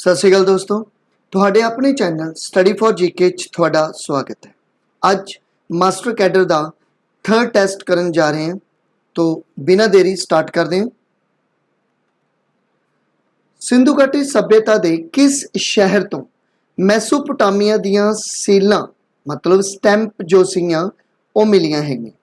सत श्री अकाल दोस्तों, तुहाडे अपने चैनल स्टडी फॉर जीके च तुहाडा स्वागत है। अज मास्टर कैडर का थर्ड टेस्ट करन जा रहे हैं, तो बिना देरी स्टार्ट करते हैं। सिंधु घाटी सभ्यता के किस शहर तो मैसोपोटामिया दियां सीलां मतलब स्टैंप जो सीगियां वो मिलियां हैगियां,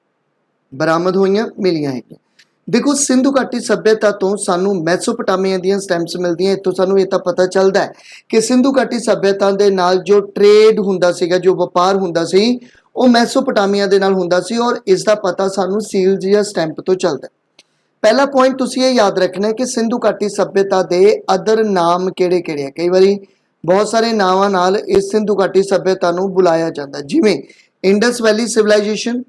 बरामद होईयां मिलियां हैगियां। देखो, सिंधु घाटी सभ्यता तो सानू मैसोपोटामिया दियां स्टैंप्स मिलदियां। इत्थों सानू ये तो पता चलता है कि सिंधु घाटी सभ्यता दे नाल जो ट्रेड हुंदा सीगा, जो व्यापार हुंदा सी, वो मैसोपोटामिया दे नाल हुंदा सी और इसका पता सानू सील्स या स्टैंप तो चलता है। पहला पॉइंट तुसीं ये याद रखना है कि सिंधु घाटी सभ्यता दे अदर नाम किहड़े किहड़े है। कई बारी बहुत सारे नावां नाल इस सिंधु घाटी सभ्यता नूं बुलाया जाता है, जिवें Indus valley civilisation,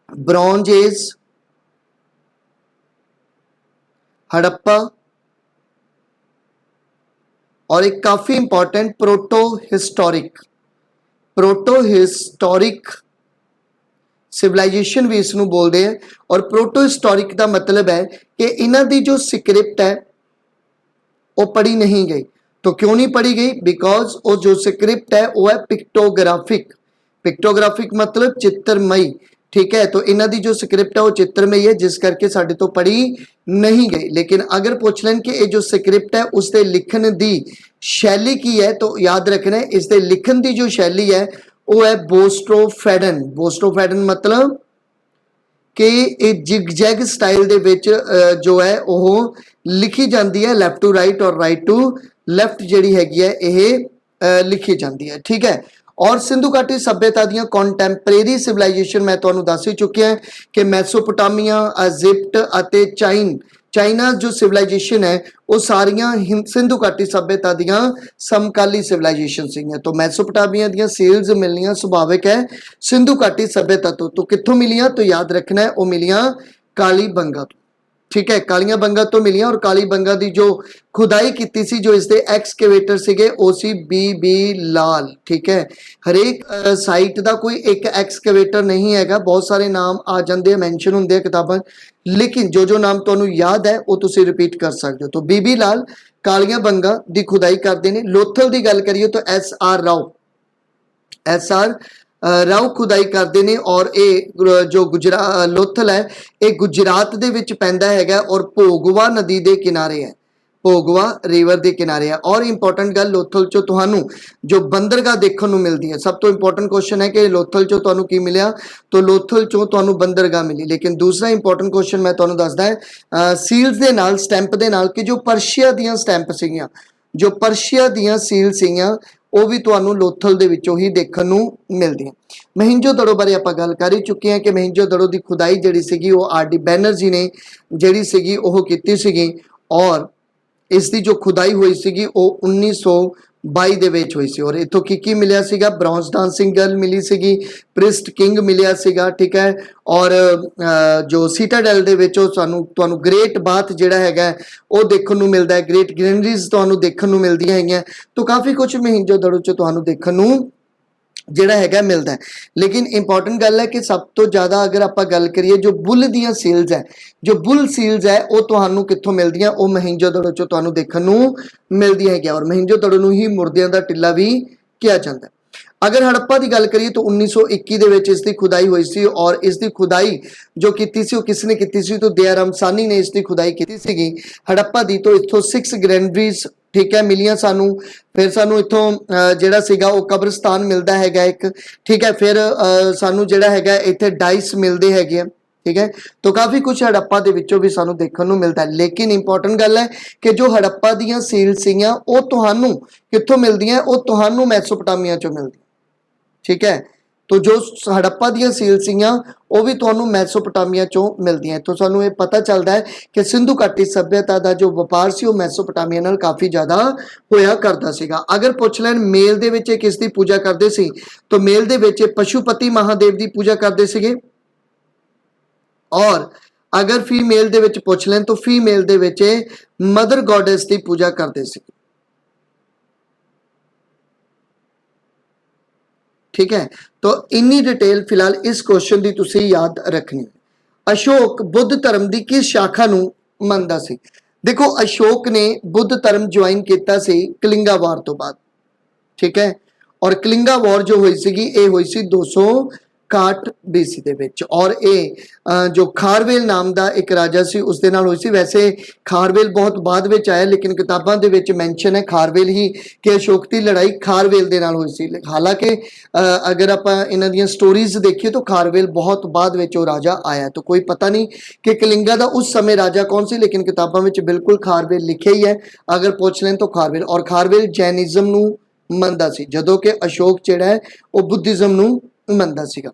bronze age, Harappa और एक काफी इंपॉर्टेंट प्रोटो हिस्टोरिक सिविलाइजेशन भी इसनूं बोलते हैं। और प्रोटो हिस्टोरिक का मतलब है कि इन्हां दी जो स्क्रिप्ट है वो पढ़ी नहीं गई। तो क्यों नहीं पढ़ी गई? बिकॉज वो जो स्क्रिप्ट है वो है पिक्टोग्राफिक मतलब चित्रमयी। ठीक है, तो इन्हां दी जो स्क्रिप्ट है वो चित्रमयी है, जिस करके साडे तो पढ़ी नहीं गई। लेकिन अगर पूछ लें कि ये जो स्क्रिप्ट है उसके लिखण की शैली की है, तो याद रखना है इसके लिखण की जो शैली है वो है बोस्टोफेडन मतलब कि एक जिग-जैग स्टाइल दे विच जो है वो लिखी जाती है, लैफ्ट टू राइट और राइट टू लैफ्ट जिहड़ी हैगी है यह लिखी जाती है। ठीक है, और सिंधु घाटी सभ्यता दियां कॉन्टैंपरेरी सिविलाइजेशन मैं तुहानूं दस ही चुकिया है कि मैसोपोटामिया, इजिप्ट अते चाइना जो सिविलाइजेशन है वो सारियां सिंधु घाटी सभ्यता दियां समकाली सिविलाइजेशन सीगियां। तो मैसोपोटामिया दियां सील्स मिलनियां सुभाविक है सिंधु घाटी सभ्यता तो कित्थों मिलियां? तो याद रखना है वो मिलियां कालीबंगा तो। ठीक है, कालियां बंगा तो मिलियां और कालीबंगा की जो खुदाई की सी, जो इसके एक्सकेवेटर सीगे वो सी बी लाल। ठीक है, हरेक साइट का कोई एक एक्सकेवेटर नहीं हैगा, बहुत सारे नाम आ जाते हैं, मैंशन होंगे किताबां, लेकिन जो नाम तुहानूं याद है वो तुसीं रिपीट कर सकते हो। तो बीबी लाल कालियां बंगा की खुदाई करते हैं। लोथल की गल करिए तो SR राव खुदाई करते हैं और ये जो लोथल है ये गुजरात दे विच पैंदा हैगा और भोगवा नदी के किनारे है, भोगवा रिवर के किनारे है। और इंपॉर्टेंट गल लोथल चो तुहानू जो बंदरगाह देखने को मिलती है, सब तो इंपॉर्टेंट क्वेश्चन है कि लोथल चो तुहानू की मिलिया? तो लोथल चो तुहानू बंदरगाह मिली। लेकिन दूसरा इंपॉर्टेंट क्वेश्चन मैं तुहानू दसदा है सील्स दे नाल, स्टैंप दे नाल, कि जो पर्शिया दियां स्टैंप सीगियां, जो पर्शिया दियां सील सीगियां वो भी तुहानू लोथल दे विचों ही देखने को मिलती है। मोहिंजोदड़ो बारे आपां गल कर ही चुके हैं कि मोहिंजोदड़ो की खुदाई जिहड़ी सीगी वो RD बैनर्जी ने जिहड़ी सीगी ओह कीती सीगी और इसकी जो खुदाई हुई सी वो 1922 दे विच हुई सी। और इत्थों की मिलिया सीगा? ब्रॉन्ज डांसिंग गर्ल मिली सीगी, प्रिस्ट किंग मिलिया सीगा। ठीक है, और जो सीटाडेल दे विच तुहानू ग्रेट बाथ जिहड़ा हैगा वो देखने को मिलता है, ग्रेट ग्रेनरीज तुहानू देखने को मिलदियां हैगियां। तो काफ़ी कुछ मोहिंजोदड़ो च तुहानू देखने को जिहड़ा हैगा मिलता है। लेकिन इंपॉर्टेंट गल है कि सब तो ज़्यादा अगर आप गल करिए जो बुल दियां सील्स है, जो बुल सील्स है वो तुहानू कित्थों मिलदियां? वो मोहिंजोदड़ो चो तुहानू देखने को मिलदियां हैगियां और मोहिंजोदड़ो नूं ही मुर्दियां दा टिल्ला भी कहा जाता है। अगर हड़प्पा की गल करिए तो 1921 दे विच इसकी खुदाई हुई सी और इसकी खुदाई जो की सी वो किसने की सी? तो दयाराम सानी ने इसकी खुदाई की सीगी हड़प्पा दी। तो इत्थों 6 ग्रैंडरीज ठीक है मिलियां सानू, फिर सानू इत्थों जिहड़ा सीगा वो कब्रस्तान मिलता हैगा एक। ठीक है, फिर सानू जिहड़ा हैगा इत्थे डाइस मिलते हैगे। ठीक है, तो काफ़ी कुछ हड़प्पा दे विचों भी सानू देखने को मिलता है। लेकिन इंपॉर्टेंट गल है कि जो हड़प्पा दियां सील सीगियां वो तुहानू कित्थों मिलदियां? वो तुहानू मैसोपोटामिया चों मिलदियां। ठीक है, तो जो हड़प्पा दियां सील सीगियां वो भी तुहानू मैसोपोटामिया चों मिलदियां। तो सानू ये पता चलता है कि सिंधु घाटी सभ्यता का जो व्यापार सी वो मैसोपोटामिया नाल काफ़ी ज़्यादा होया करता सीगा। अगर पुछ लैन मेल दे विच किसदी पूजा करते सी, तो मेल दे विच पशुपति महादेव की पूजा करते सीगे। और अगर फीमेल दे विच पुछ लैन तो फीमेल दे विच मदर गॉडेस की पूजा करते सी। ठीक है, तो इन्नी डिटेल फिलहाल इस क्वेश्चन की तुसीं याद रखनी है। अशोक बुद्ध धर्म की किस शाखा नूं मनदा सी? देखो अशोक ने बुद्ध धर्म ज्वाइन किया सी कलिंगा वार तो बाद, ठीक है। और कलिंगा वॉर जो हुई सी ये हुई सी 261 BC ਦੇ ਵਿੱਚ और ये जो खारवेल नाम ਦਾ एक राजा सी उस दे नाल हुई सी। वैसे खारवेल बहुत बाद ਵਿੱਚ आया लेकिन किताबां ਦੇ ਵਿੱਚ मैंशन है खारवेल ही कि अशोक की लड़ाई खारवेल ਦੇ नाल हुई सी। हालांकि अगर ਆਪਾਂ ਇਹਨਾਂ ਦੀਆਂ स्टोरीज देखिए तो खारवेल बहुत बाद ਵਿੱਚ ਉਹ राजा आया, तो कोई पता नहीं कि कलिंगा ਦਾ उस समय राजा कौन सी, लेकिन किताबां ਵਿੱਚ बिल्कुल खारवेल लिखे ही है। अगर पूछ लें तो खारवेल, और खारवेल जैनिज्म ਨੂੰ ਮੰਨਦਾ ਸੀ, ਜਦੋਂ ਕਿ ਅਸ਼ੋਕ ਜਿਹੜਾ ਹੈ ਉਹ ਬੁੱਧਿਜ਼ਮ ਨੂੰ ਮੰਨਦਾ ਸੀਗਾ।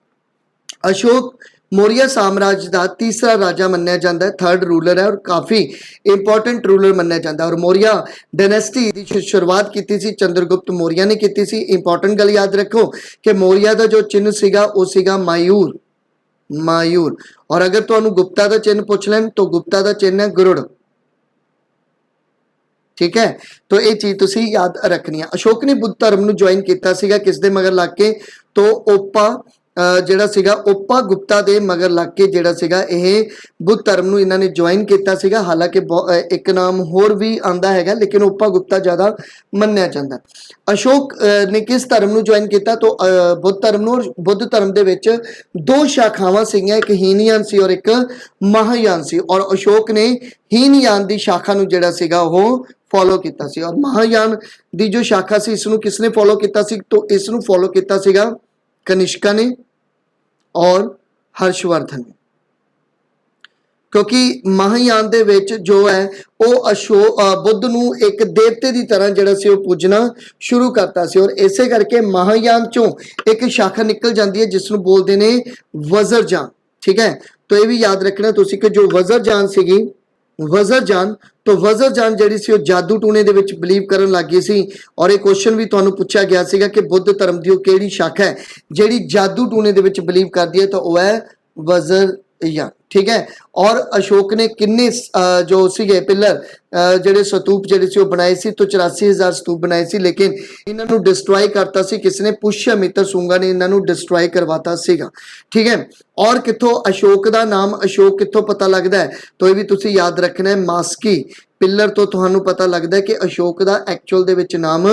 ਅਸ਼ੋਕ ਮੌਰੀਆ ਸਾਮਰਾਜ ਦਾ ਤੀਸਰਾ ਰਾਜਾ ਮੰਨਿਆ ਜਾਂਦਾ ਹੈ, ਥਰਡ ਰੂਲਰ ਹੈ और काफी इंपॉर्टेंट रूलर ਮੰਨਿਆ ਜਾਂਦਾ है। और मौर्य डायनेस्टी ਦੀ ਸ਼ੁਰੂਆਤ ਕੀਤੀ ਸੀ ਚੰद्रगुप्त मौर्य ने ਕੀਤੀ ਸੀ। इंपॉर्टेंट ਗੱਲ याद रखो कि मौर्य ਦਾ जो चिन्ह ਸੀਗਾ ਉਹ ਸੀਗਾ ਮਾਯੂਰ, ਮਾਯੂਰ। और अगर ਤੁਹਾਨੂੰ गुप्ता ਦਾ चिन्ह ਪੁੱਛ ਲੈਣ तो गुप्ता ਦਾ चिन्ह है गरुड़, ठीक है। तो ये चीज तुसी याद रखनी है। अशोक ने बुद्ध धर्म ਨੂੰ ज्वाइन ਕੀਤਾ ਸੀਗਾ किस दे मगर लग के, तो ओपा ਜਿਹੜਾ ਸੀਗਾ ओपा गुप्ता ਦੇ मगर लग के ਜਿਹੜਾ ਸੀਗਾ ਇਹ बुद्ध धर्म ਨੂੰ ਇਹਨਾਂ ਨੇ ज्वाइन ਕੀਤਾ ਸੀਗਾ। ਹਾਲਾਂਕਿ ਇੱਕ ਨਾਮ ਹੋਰ ਵੀ ਆਂਦਾ ਹੈਗਾ लेकिन ओपा गुप्ता ਜ਼ਿਆਦਾ ਮੰਨਿਆ ਜਾਂਦਾ। अशोक ने किस धर्म ਨੂੰ ज्वाइन ਕੀਤਾ तो बुद्ध धर्म ਨੂੰ। और बुद्ध धर्म ਦੇ ਵਿੱਚ ਦੋ ਸ਼ਾਖਾਵਾਂ ਸੀਗੀਆਂ, ਇੱਕ ਹੀਨयान ਸੀ और ਇੱਕ महायान ਸੀ। और अशोक ने हीनयान ਦੀ ਸ਼ਾਖਾ ਨੂੰ ਜਿਹੜਾ ਸੀਗਾ ਉਹ फॉलो किया सी। और महायान दी जो शाखा सी इसनू किसने फॉलो किया सी तो इसनू फॉलो किया सीगा कनिष्का ने और हर्षवर्धन ने, क्योंकि महायान दे विच जो है वो अशोक बुद्ध नू एक देवते की तरह जिहड़ा सी वो पूजना शुरू करता सी। और इसे करके महायान चों एक शाखा निकल जाती है जिसनू बोलते ने वज्रजान, ठीक है। तो ये भी याद रखना तुसी कि जो वज्रजान सीगी, वज्रजान, तो वज्रजान ਜਿਹੜੀ ਸੀ ਉਹ ਜਾਦੂ ਟੂਣੇ ਦੇ ਵਿੱਚ ਬਿਲੀਵ ਕਰਨ ਲੱਗ ਗਈ ਸੀ। और एक क्वेश्चन भी ਤੁਹਾਨੂੰ ਪੁੱਛਿਆ ਗਿਆ ਸੀਗਾ ਕਿ बुद्ध धर्म ਦੀ ਉਹ ਕਿਹੜੀ ਸ਼ਾਖਾ ਹੈ ਜਿਹੜੀ ਜਾਦੂ ਟੂਣੇ ਦੇ ਵਿੱਚ ਬਿਲੀਵ ਕਰਦੀ ਹੈ, तो ਉਹ ਹੈ वज्रयान, ठीक है। और अशोक ने किन्ने जो सीगे पिलर ਜਿਹੜੇ स्तूप ਜਿਹੜੇ ਸੀ ਉਹ ਬਣਾਏ ਸੀ, तो 84,000 स्तूप ਬਣਾਏ ਸੀ। लेकिन ਇਹਨਾਂ ਨੂੰ डिस्ट्रॉय करता सी किसने, पुष्यमित्र शुंगा ने ਇਹਨਾਂ ਨੂੰ डिस्ट्रॉय करवाता सीगा, ठीक है। और किथों अशोक का नाम अशोक किथों पता लगता है तो ये भी तुसी याद रखना है, मास्की पिलर तो तुहानू पता लगता है कि अशोक का एक्चुअल दे विच नाम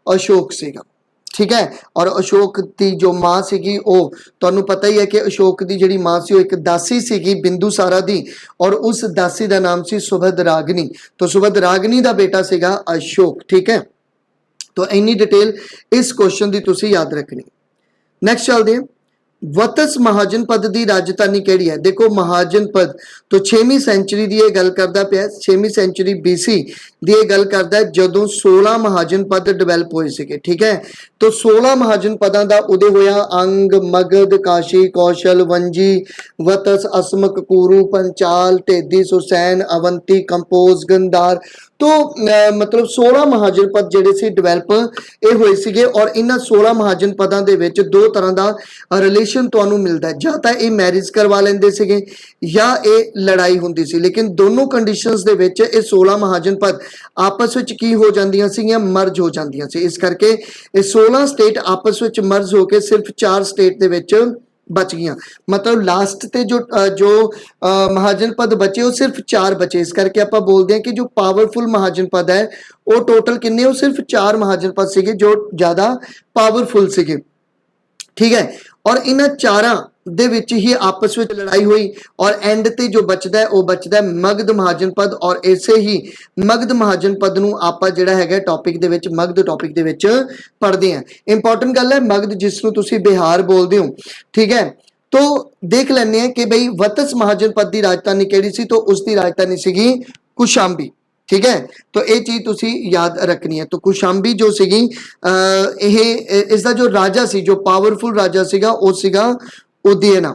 अशोक सीगा, ठीक है। और अशोक की जो माँ सीगी वो तुहानू पता ही है कि अशोक की जिहड़ी माँ सी एक दासी सीगी बिंदुसारा दी, और उस दासी का नाम सी सुभद्राग्नि, तो सुभद्राग्नि का बेटा सीगा अशोक, ठीक है। तो इन्नी डिटेल इस क्वेश्चन की तुसी याद रखनी। नैक्सट चलते हैं, वतस महाजनपद की राजधानी केड़ी है। देखो महाजनपद तो 6वीं सेंचुरी की गल करता पिया, 6वीं सेंचुरी BC की गल करता है जदों 16 महाजनपद डिवेलप हुए थे, ठीक है। तो 16 महाजनपदों का उदय होया, अंग, मगध, काशी, कौशल, वंजी, वतस, असमक, कुरु, पंचाल, टेदी, सुसैन, अवंती, कंपोज, गंधार। तो मतलब 16 महाजनपद ਜਿਹੜੇ ਸੀ ਡਿਵੈਲਪ ਇਹ ਹੋਏ ਸੀਗੇ। और ਇਹਨਾਂ 16 महाजनपदां ਦੇ ਵਿੱਚ ਦੋ ਤਰ੍ਹਾਂ ਦਾ ਰਿਲੇਸ਼ਨ ਤੁਹਾਨੂੰ ਮਿਲਦਾ ਹੈ, ਜਾਂ ਤਾਂ ਇਹ ਮੈਰਿਜ ਕਰਵਾ ਲੈਂਦੇ ਸੀਗੇ ਜਾਂ ਇਹ ਲੜਾਈ ਹੁੰਦੀ ਸੀ। लेकिन दोनों कंडीशंस ਦੇ ਵਿੱਚ ਇਹ 16 महाजनपद आपस ਵਿੱਚ ਕੀ ਹੋ ਜਾਂਦੀਆਂ ਸੀਗੀਆਂ, ਮਰਜ ਹੋ ਜਾਂਦੀਆਂ ਸੀ। ਇਸ ਕਰਕੇ ਇਹ 16 ਸਟੇਟ ਆਪਸ ਵਿੱਚ ਮਰਜ ਹੋ ਕੇ ਸਿਰਫ 4 ਸਟੇਟ ਦੇ ਵਿੱਚ बच गई। मतलब लास्ट ते जो महाजनपद बचे वो सिर्फ 4 बचे। इस करके आप बोलते हैं कि जो पावरफुल महाजनपद है वो टोटल किन्ने, वो सिर्फ 4 महाजनपद सीगे जो ज़्यादा पावरफुल सीगे, ठीक है। और इन चारां दे विच ही आपस में लड़ाई हुई और एंड ते जो बचदा है वो बचदा है मगध महाजनपद। और इसे ही मगध महाजनपद नूं आपां जिहड़ा हैगा टॉपिक दे विच मगध टॉपिक दे विच पढ़दे हैं। इंपॉर्टेंट गल है मगध जिसनूं तुसीं बिहार बोलदे हो, ठीक है। तो देख लैंदे हैं कि बई वतस महाजनपद की राजधानी केड़ी सी, तो उसकी राजधानी सीगी कुशांबी, ठीक है। तो ये चीज तुसी याद रखनी है। तो कुशांबी जो सीगी इसका जो राजा सी, जो पावरफुल राजा सीगा वो सीगा उदयना,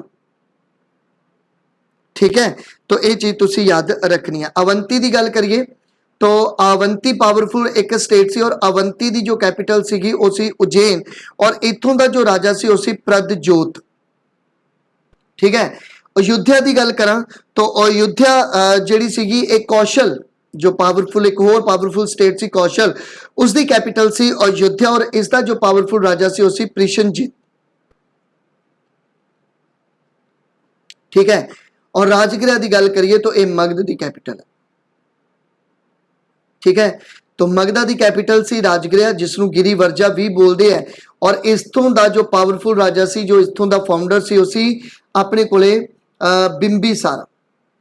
ठीक है। तो ये चीज तुसी याद रखनी है। अवंती की गल करिए तो अवंती पावरफुल एक स्टेट सी और अवंती की जो कैपिटल सीगी वो सी उज्जैन और इथों का जो राजा सी वो सी प्रदजोत, ठीक है। अयोध्या की गल करा तो अयोध्या जिहड़ी सीगी एक कौशल जो पावरफुल एक होर पावरफुल स्टेट सी कौशल, उसकी कैपिटल सी अयोध्या और इसका जो पावरफुल राजा सी वो सी प्रसेनजीत, ठीक है। और राजगृह की गल करिए तो यह मगध की कैपिटल है, ठीक है। तो मगधा की कैपिटल सी राजगृह, जिसनों गिरिवर्जा भी बोलते हैं। और इथों का जो पावरफुल राजा सी, जो इथों का फाउंडर सी, उसी अपने कोले बिंबिसारा,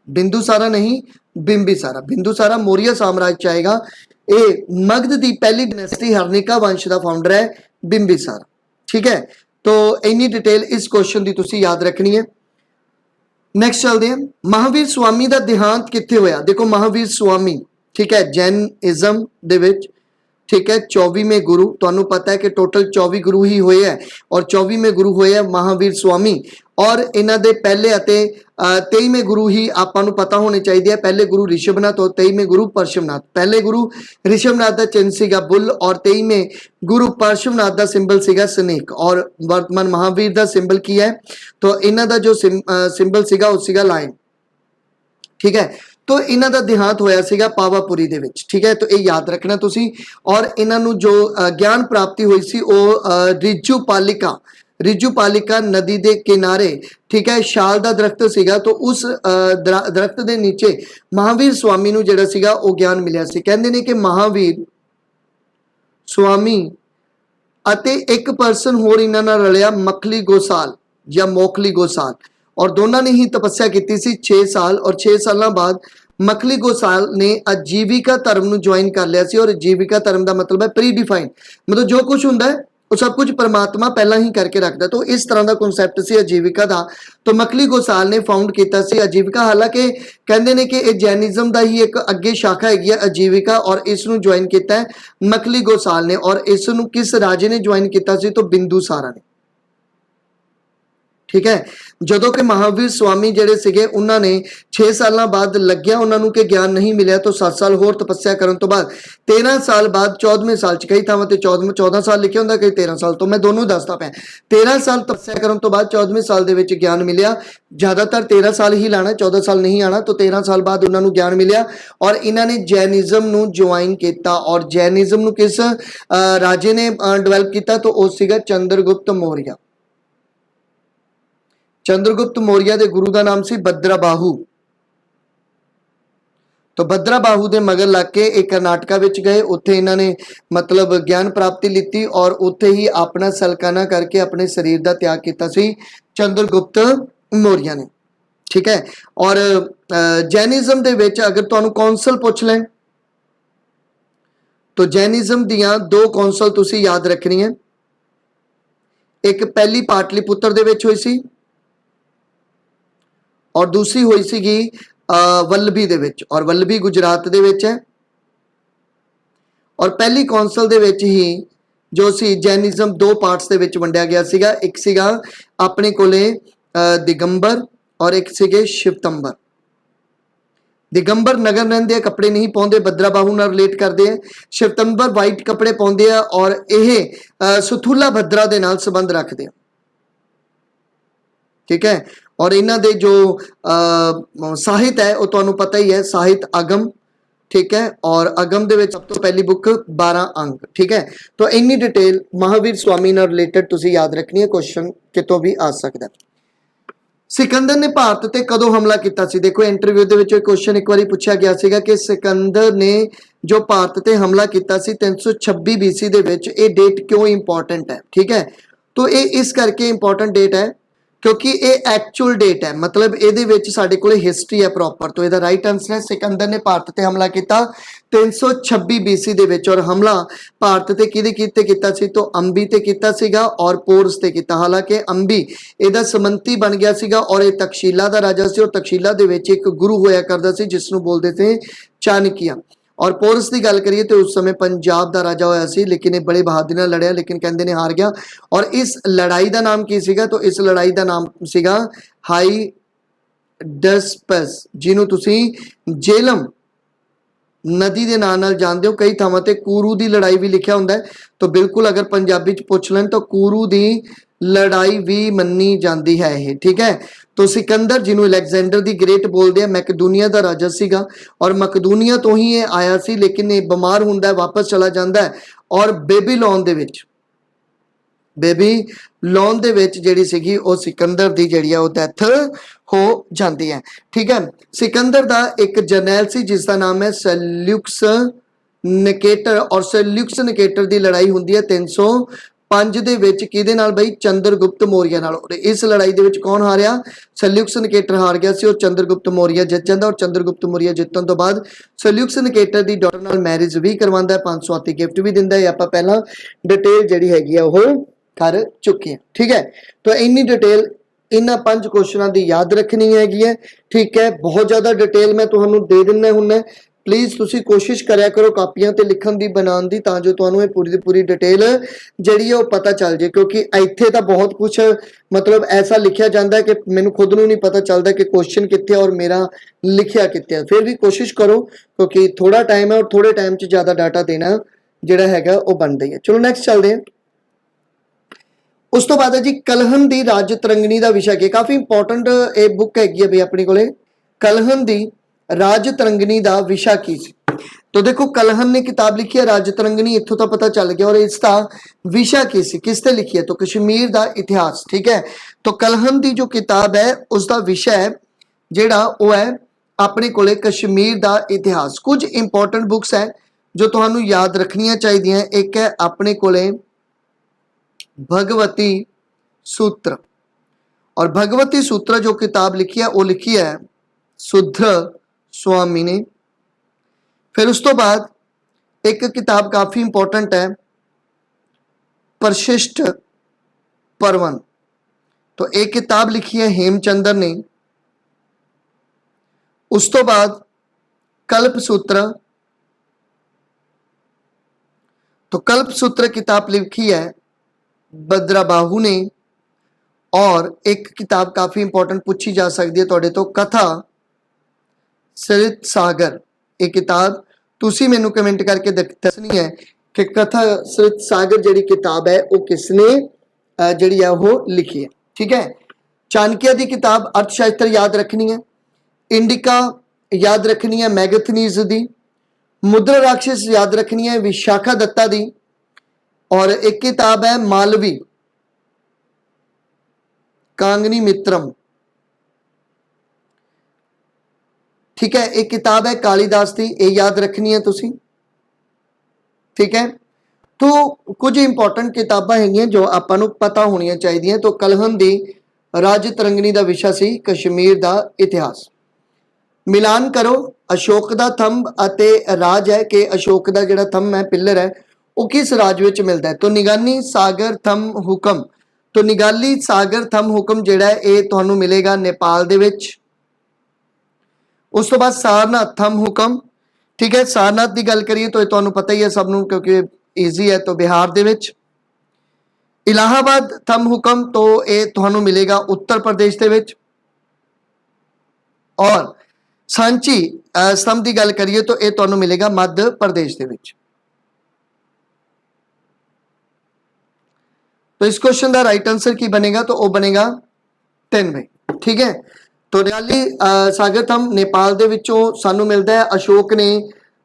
बिंदुसारा नहीं बिंबिसारा, बिंदुसारा मौर्य साम्राज्य च आएगा। ये मगध की पहली डायनेस्टी हरनिका वंश का फाउंडर है बिंबिसारा, ठीक है। तो इन्नी डिटेल इस क्वेश्चन की तुसी याद रखनी है। नैक्सट चलते हैं, महावीर स्वामी का देहांत कित्थे होया। देखो महावीर स्वामी, ठीक है, जैनिज्म दे विच, ठीक है, 24वें गुरु, तुहानू पता है कि टोटल 24 गुरु ही हुए हैं और 24वें गुरु हुए हैं महावीर स्वामी। और इन्हां दे पहले अते 23वें गुरु ही आपां नू पता होने चाहिए है। पहले गुरु ऋषभनाथ और 23वें गुरु परशुनाथ। पहले गुरु ऋषभनाथ का चिन्ह सीगा बुल और 23वें गुरु परशुनाथ का सिंबल सीगा स्नेक। और वर्तमान महावीर का सिंबल की है, तो इन्हां दा जो सिंबल सीगा वो सीगा लायन, ठीक है। तो इन्हां दा देहांत होया सीगा पावापुरी दे विच, ठीक है। तो ये याद रखना तुसी। और इन्हां नू जो ज्ञान प्राप्ति हुई सी वो रिजुपालिका नदी के किनारे, ठीक है, शाल का दरख्त सीगा। तो उस दरख्त के नीचे महावीर स्वामी नू जिहड़ा सीगा वो ज्ञान मिलिया सी। कहंदे ने कि महावीर स्वामी अते एक परसन होर इन्हां नाल रलिया मखली गोसाल या मोखली गोसाल, और दोनों ने ही तपस्या की सी 6 साल। और 6 साल बाद मखली गोसाल ने आजीविका धर्म नू ज्वाइन कर लिया सी। और आजीविका धर्म का मतलब है प्री डिफाइंड, मतलब जो कुछ हुंदा है वो सब कुछ परमात्मा पहला ही करके रखता। तो इस तरह का कॉन्सैप्ट सी आजीविका का। तो मखली गोसाल ने फाउंड किया सी आजीविका। हालांकि कहते हैं कि जैनिज्म का ही एक अगे शाखा हैगी है आजीविका, और इसनू ज्वाइन किया है मखली गोसाल ने। और इसनू किस राजे ने ज्वाइन किया सी, तो बिंदुसारा ने, ठीक है। जदों कि महावीर स्वामी जिहड़े सीगे उन्होंने 6 साल बाद लग्या उन्होंने कि ज्ञान नहीं मिले, तो 7 साल होर तपस्या करने तो बाद 13 साल बाद 14वें साल कई थावां ते 14 साल लिखे होंगे, कई 13 साल, तो मैं दोनों दसदा पाया। 13 साल तपस्या करने तो बाद 14वें साल दे विच ज्ञान मिलिया। ज़्यादातर 13 साल ही लाना, 14 साल नहीं आना। तो 13 साल बाद उन्होंने ज्ञान मिलिया और इन्होंने जैनिज्म नू ज्वाइन किया। और जैनिज्म नू किस राजे ने डिवेलप किया, तो वो सीगा चंद्रगुप्त मौर्य। चंद्रगुप्त मौर्य के गुरु का नाम सी भद्राबाहू। तो भद्राबाहू के मगर लग के एक कर्नाटका विच गए, उत्थे इन्होंने मतलब ज्ञान प्राप्ति लीती और उत्थे ही अपना सलकाना करके अपने शरीर का त्याग किया सी चंद्रगुप्त मौर्य ने, ठीक है। और जैनिज्म दे विच अगर तुहानू कौंसल पूछ लें, तो जैनिज्म दियां 2 कौंसल तुसी याद रखनी है। एक पहली पाटलीपुत्र दे विच हुई सी और दूसरी हुई सीगी वल्लभी दे विच, और वल्लभी गुजरात दे विच है। और पहली कौंसल दे विच ही जो सी जैनिज्म 2 पार्ट्स दे विच वंडिया गया सीगा। एक सीगा अपने कोले दिगंबर और एक सीगे शिवतंबर। दिगंबर नगर रहंदे कपड़े नहीं पाउंदे, भद्राबाहू नाल रिलेट करते हैं। शिवतंबर वाइट कपड़े पाउंदे आ और यह सुथुला भद्रा दे नाल संबंध रखते हैं, ठीक है। और इन्हां दे जो साहित्य है वो तुहानू पता ही है, साहित्य अगम, ठीक है। और अगम दे विच सब तो पहली बुक 12 अंक, ठीक है। तो इन्नी डिटेल महावीर स्वामी नाल रिलेटेड तुसी याद रखनी है, क्वेश्चन कितों भी आ सकता है। सिकंदर ने भारत ते कदों हमला किया सी। देखो इंटरव्यू दे विच क्वेश्चन एक बार पूछा गया सीगा कि सिकंदर ने जो भारत ते हमला किया सी 326 BC दे विच, ये डेट क्यों इंपॉर्टेंट है, ठीक है। तो ये इस करके इंपॉर्टेंट डेट है क्योंकि ये एक्चुअल डेट है, मतलब ये साडे कोले हिस्ट्री है प्रॉपर। तो इसका राइट आंसर है सिकंदर ने भारत ते हमला किया 326 BC दे विच। और हमला भारत ते किहदे कीते कीता सी, तो अंबी ते कीता सीगा और पोरस ते कीता। हालांकि अंबी इहदा समंती बन गया सीगा और ये तक्षशिला दा राजा सी, और तक्षशिला दे विच एक गुरु होया करदा सी जिसनूं बोलदे थे चाणक्य। और पोरस की गल करिए तो उस समय पंजाब का राजा होया सी, लेकिन ये बड़े बहादुरी नाल लड़िया, लेकिन कहंदे ने हार गया। और इस लड़ाई का नाम की सीगा, तो इस लड़ाई का नाम सीगा हाइडस्पस, जिन्हों तुसी जेलम नदी के नाम नाल जानते हो। कई थावां ते कूरू की लड़ाई भी लिखा हुंदा है, तो बिल्कुल अगर पंजाबी च पुछ लें तो कूरू की लड़ाई भी मन्नी जाती है ये, ठीक है। तो सिकंदर जिन्हों अलेक्जेंडर दी ग्रेट बोलते हैं, मैकदूनिया का राजा सीगा और मकदूनिया तो ही ये आया सी, लेकिन ये बीमार हुंदा है, वापस चला जाता है और बेबीलोन दे विच जिहड़ी सीगी वो सिकंदर दी जिहड़ी है वो डैथ हो जाती है, ठीक है। सिकंदर दा एक जरनैल सी जिसका नाम है सेल्यूकस ਨਿਕੇਟਰ ਔਰ ਸੈਲਿਊਕਸ ਨਿਕੇਟਰ ਦੀ ਲੜਾਈ ਹੁੰਦੀ ਹੈ 305 ਦੇ ਵਿੱਚ ਕਿਹਦੇ ਨਾਲ ਬਈ ਚੰਦਰਗੁਪਤ ਮੌਰੀਆ ਨਾਲ। ਔਰ ਇਸ ਲੜਾਈ ਦੇ ਵਿੱਚ ਕੌਣ ਹਾਰਿਆ? ਸੈਲਿਊਕਸ ਨਿਕੇਟਰ ਹਾਰ ਗਿਆ ਸੀ ਔਰ ਚੰਦਰਗੁਪਤ ਮੌਰੀਆ ਜਿੱਤ ਜਾਂਦਾ। ਔਰ ਚੰਦਰਗੁਪਤ ਮੌਰੀਆ ਜਿੱਤਣ ਤੋਂ ਬਾਅਦ ਸੈਲਿਊਕਸ ਨਿਕੇਟਰ ਦੀ ਡਾਟਰ ਨਾਲ ਮੈਰਿਜ ਵੀ ਕਰਵਾਉਂਦਾ ਹੈ, 500 ਹਾਥੀ ਗਿਫਟ ਵੀ ਦਿੰਦਾ ਹੈ। ਆਪਾਂ ਪਹਿਲਾਂ ਡਿਟੇਲ ਜਿਹੜੀ ਹੈਗੀ ਆ ਉਹ ਕਰ ਚੁੱਕੇ ਹਾਂ, ਠੀਕ ਹੈ। ਤਾਂ ਇੰਨੀ ਡਿਟੇਲ ਇਹਨਾਂ 5 ਕੁਐਸਚਨਾਂ ਦੀ ਯਾਦ ਰੱਖਣੀ ਹੈਗੀ ਹੈ, ਠੀਕ ਹੈ। ਬਹੁਤ ਜ਼ਿਆਦਾ ਡਿਟੇਲ ਮੈਂ ਤੁਹਾਨੂੰ ਦੇ ਦਿੰਦਾ ਹੁੰਦਾ, ਪਲੀਜ਼ ਤੁਸੀਂ ਕੋਸ਼ਿਸ਼ ਕਰਿਆ ਕਰੋ ਕਾਪੀਆਂ ਤੇ ਲਿਖਣ ਦੀ, ਬਣਾਉਣ ਦੀ, ਤਾਂ ਜੋ ਤੁਹਾਨੂੰ ਇਹ ਪੂਰੀ ਦੀ ਪੂਰੀ ਡਿਟੇਲ ਜਿਹੜੀ ਹੈ ਉਹ ਪਤਾ ਚੱਲ ਜੇ। ਕਿਉਂਕਿ ਇੱਥੇ ਤਾਂ ਬਹੁਤ ਕੁਝ ਮਤਲਬ ਐਸਾ ਲਿਖਿਆ ਜਾਂਦਾ ਹੈ ਕਿ ਮੈਨੂੰ ਖੁਦ ਨੂੰ ਨਹੀਂ ਪਤਾ ਚੱਲਦਾ ਕਿ ਕੁਐਸਚਨ ਕਿੱਥੇ ਔਰ ਮੇਰਾ ਲਿਖਿਆ ਕਿੱਥੇ ਹੈ। ਫਿਰ ਵੀ ਕੋਸ਼ਿਸ਼ ਕਰੋ ਕਿਉਂਕਿ ਥੋੜਾ ਟਾਈਮ ਹੈ ਔਰ ਥੋੜੇ ਟਾਈਮ 'ਚ ਜ਼ਿਆਦਾ ਡਾਟਾ ਦੇਣਾ ਜਿਹੜਾ ਹੈਗਾ ਉਹ ਬਣਦਾ ਹੀ ਹੈ। ਚਲੋ ਨੈਕਸਟ ਚੱਲਦੇ ਹਾਂ। ਉਸ ਤੋਂ ਬਾਅਦ ਹੈ ਜੀ ਕਲਹਨ ਦੀ ਰਾਜ ਤਰੰਗਣੀ ਦਾ ਵਿਸ਼ਾ ਕੀ? ਕਾਫੀ ਇੰਪੋਰਟੈਂਟ ਇਹ ਬੁੱਕ ਹੈਗੀ ਹੈ ਬਈ ਆਪਣੇ ਕੋਲੇ। ਕਲਹਨ ਦੀ ਰਾਜ ਤਰੰਗਣੀ ਦਾ ਵਿਸ਼ਾ ਕੀ ਸੀ? तो देखो कलहन ने किताब लिखी है राज तरंगनी, इत्थों तो पता चल गया। और इसका विषय की सी, किसने लिखी है? तो कश्मीर का इतिहास, ठीक है। तो कलहन की जो किताब है उसका विषय जेड़ा वो है अपने कोले कश्मीर का इतिहास। कुछ इंपॉर्टेंट बुक्स है जो तुहानू याद रखनियां चाहिए। एक है अपने कोले भगवती सूत्र, और भगवती सूत्र जो किताब लिखी है वो लिखी है सुध्र स्वामी ने। फिर उस तो बाद एक किताब काफी इंपॉर्टेंट है प्रशिष्ट पर्वन, तो एक किताब लिखी है हेमचंद्र ने। उस तो बाद कल्प सूत्र, तो कल्प सूत्र किताब लिखी है भद्राबाहु ने। और एक किताब काफी इंपॉर्टेंट पूछी जा सकती है थोड़े तो, कथा सरित सागर। एक किताब तुसी मैनू कमेंट करके दसनी है कि कथा सरित सागर जी किताब है वो किसने जी है वो लिखी है, ठीक है। चाणक्य की किताब अर्थशास्त्र याद रखनी है। इंडिका याद रखनी है मैगथनीज दी। मुद्रा राक्षस याद रखनी है विशाखा दत्ता दी। और एक किताब है मालवी कांगनी मित्रम, ठीक है। एक किताब है कालिदास की, ये याद रखनी है तुसी, ठीक है। तो कुछ इंपॉर्टेंट किताबां हैं जो आपां नूं पता होनी चाहिए। तो कलहन दी राज तरंगनी का विषय सी कश्मीर का इतिहास। मिलान करो अशोक का थंब अते राज है कि अशोक का जिहड़ा थंब है पिलर है वो किस राज विच मिलता है? तो निगानी सागर थंब हुकम, तो निगाली सागर थंब हुकम जिहड़ा है ये तुहानूं मिलेगा नेपाल दे विच। उस तो बाद सारनाथ थंब हुकम, ठीक है। सारनाथ की गल करिए तो तुहानूं पता ही है सबनूं क्योंकि ईजी है, तो बिहार दे विच। इलाहाबाद थंब हुकम तो ये तुहानूं मिलेगा उत्तर प्रदेश दे विच। और सांची स्तंभ की गल करिए तो ये तुहानूं मिलेगा मध्य प्रदेश दे विच। तो इस क्वेश्चन का राइट आंसर की बनेगा? तो वो बनेगा 3 भाई, ठीक है। तो निगाली सागर थंब नेपाल दे विचों सानू मिलता है। अशोक ने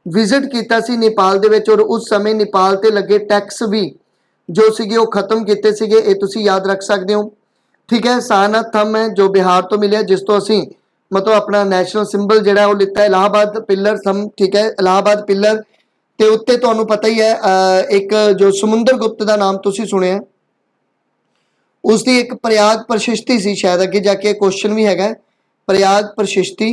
विजिट किया सी नेपाल दे विच और उस समय नेपाल ते लगे टैक्स भी जो सीगे वो खत्म किए सीगे, ये तुसी याद रख सकते हो, ठीक है। सारनाथ थंब है जो बिहार तो मिले जिस तो असी मतलब अपना नैशनल सिंबल जिहड़ा वो लिता है इलाहाबाद पिलर थंब, ठीक है। इलाहाबाद पिलर ते उत्ते तुहानू पता ही है एक जो समुंदर गुप्त का नाम तुसी सुनिया, उसकी एक प्रयाग प्रशिष्टि सी, शायद अगे जाके क्वेश्चन भी है प्रयाग प्रशिष्टि,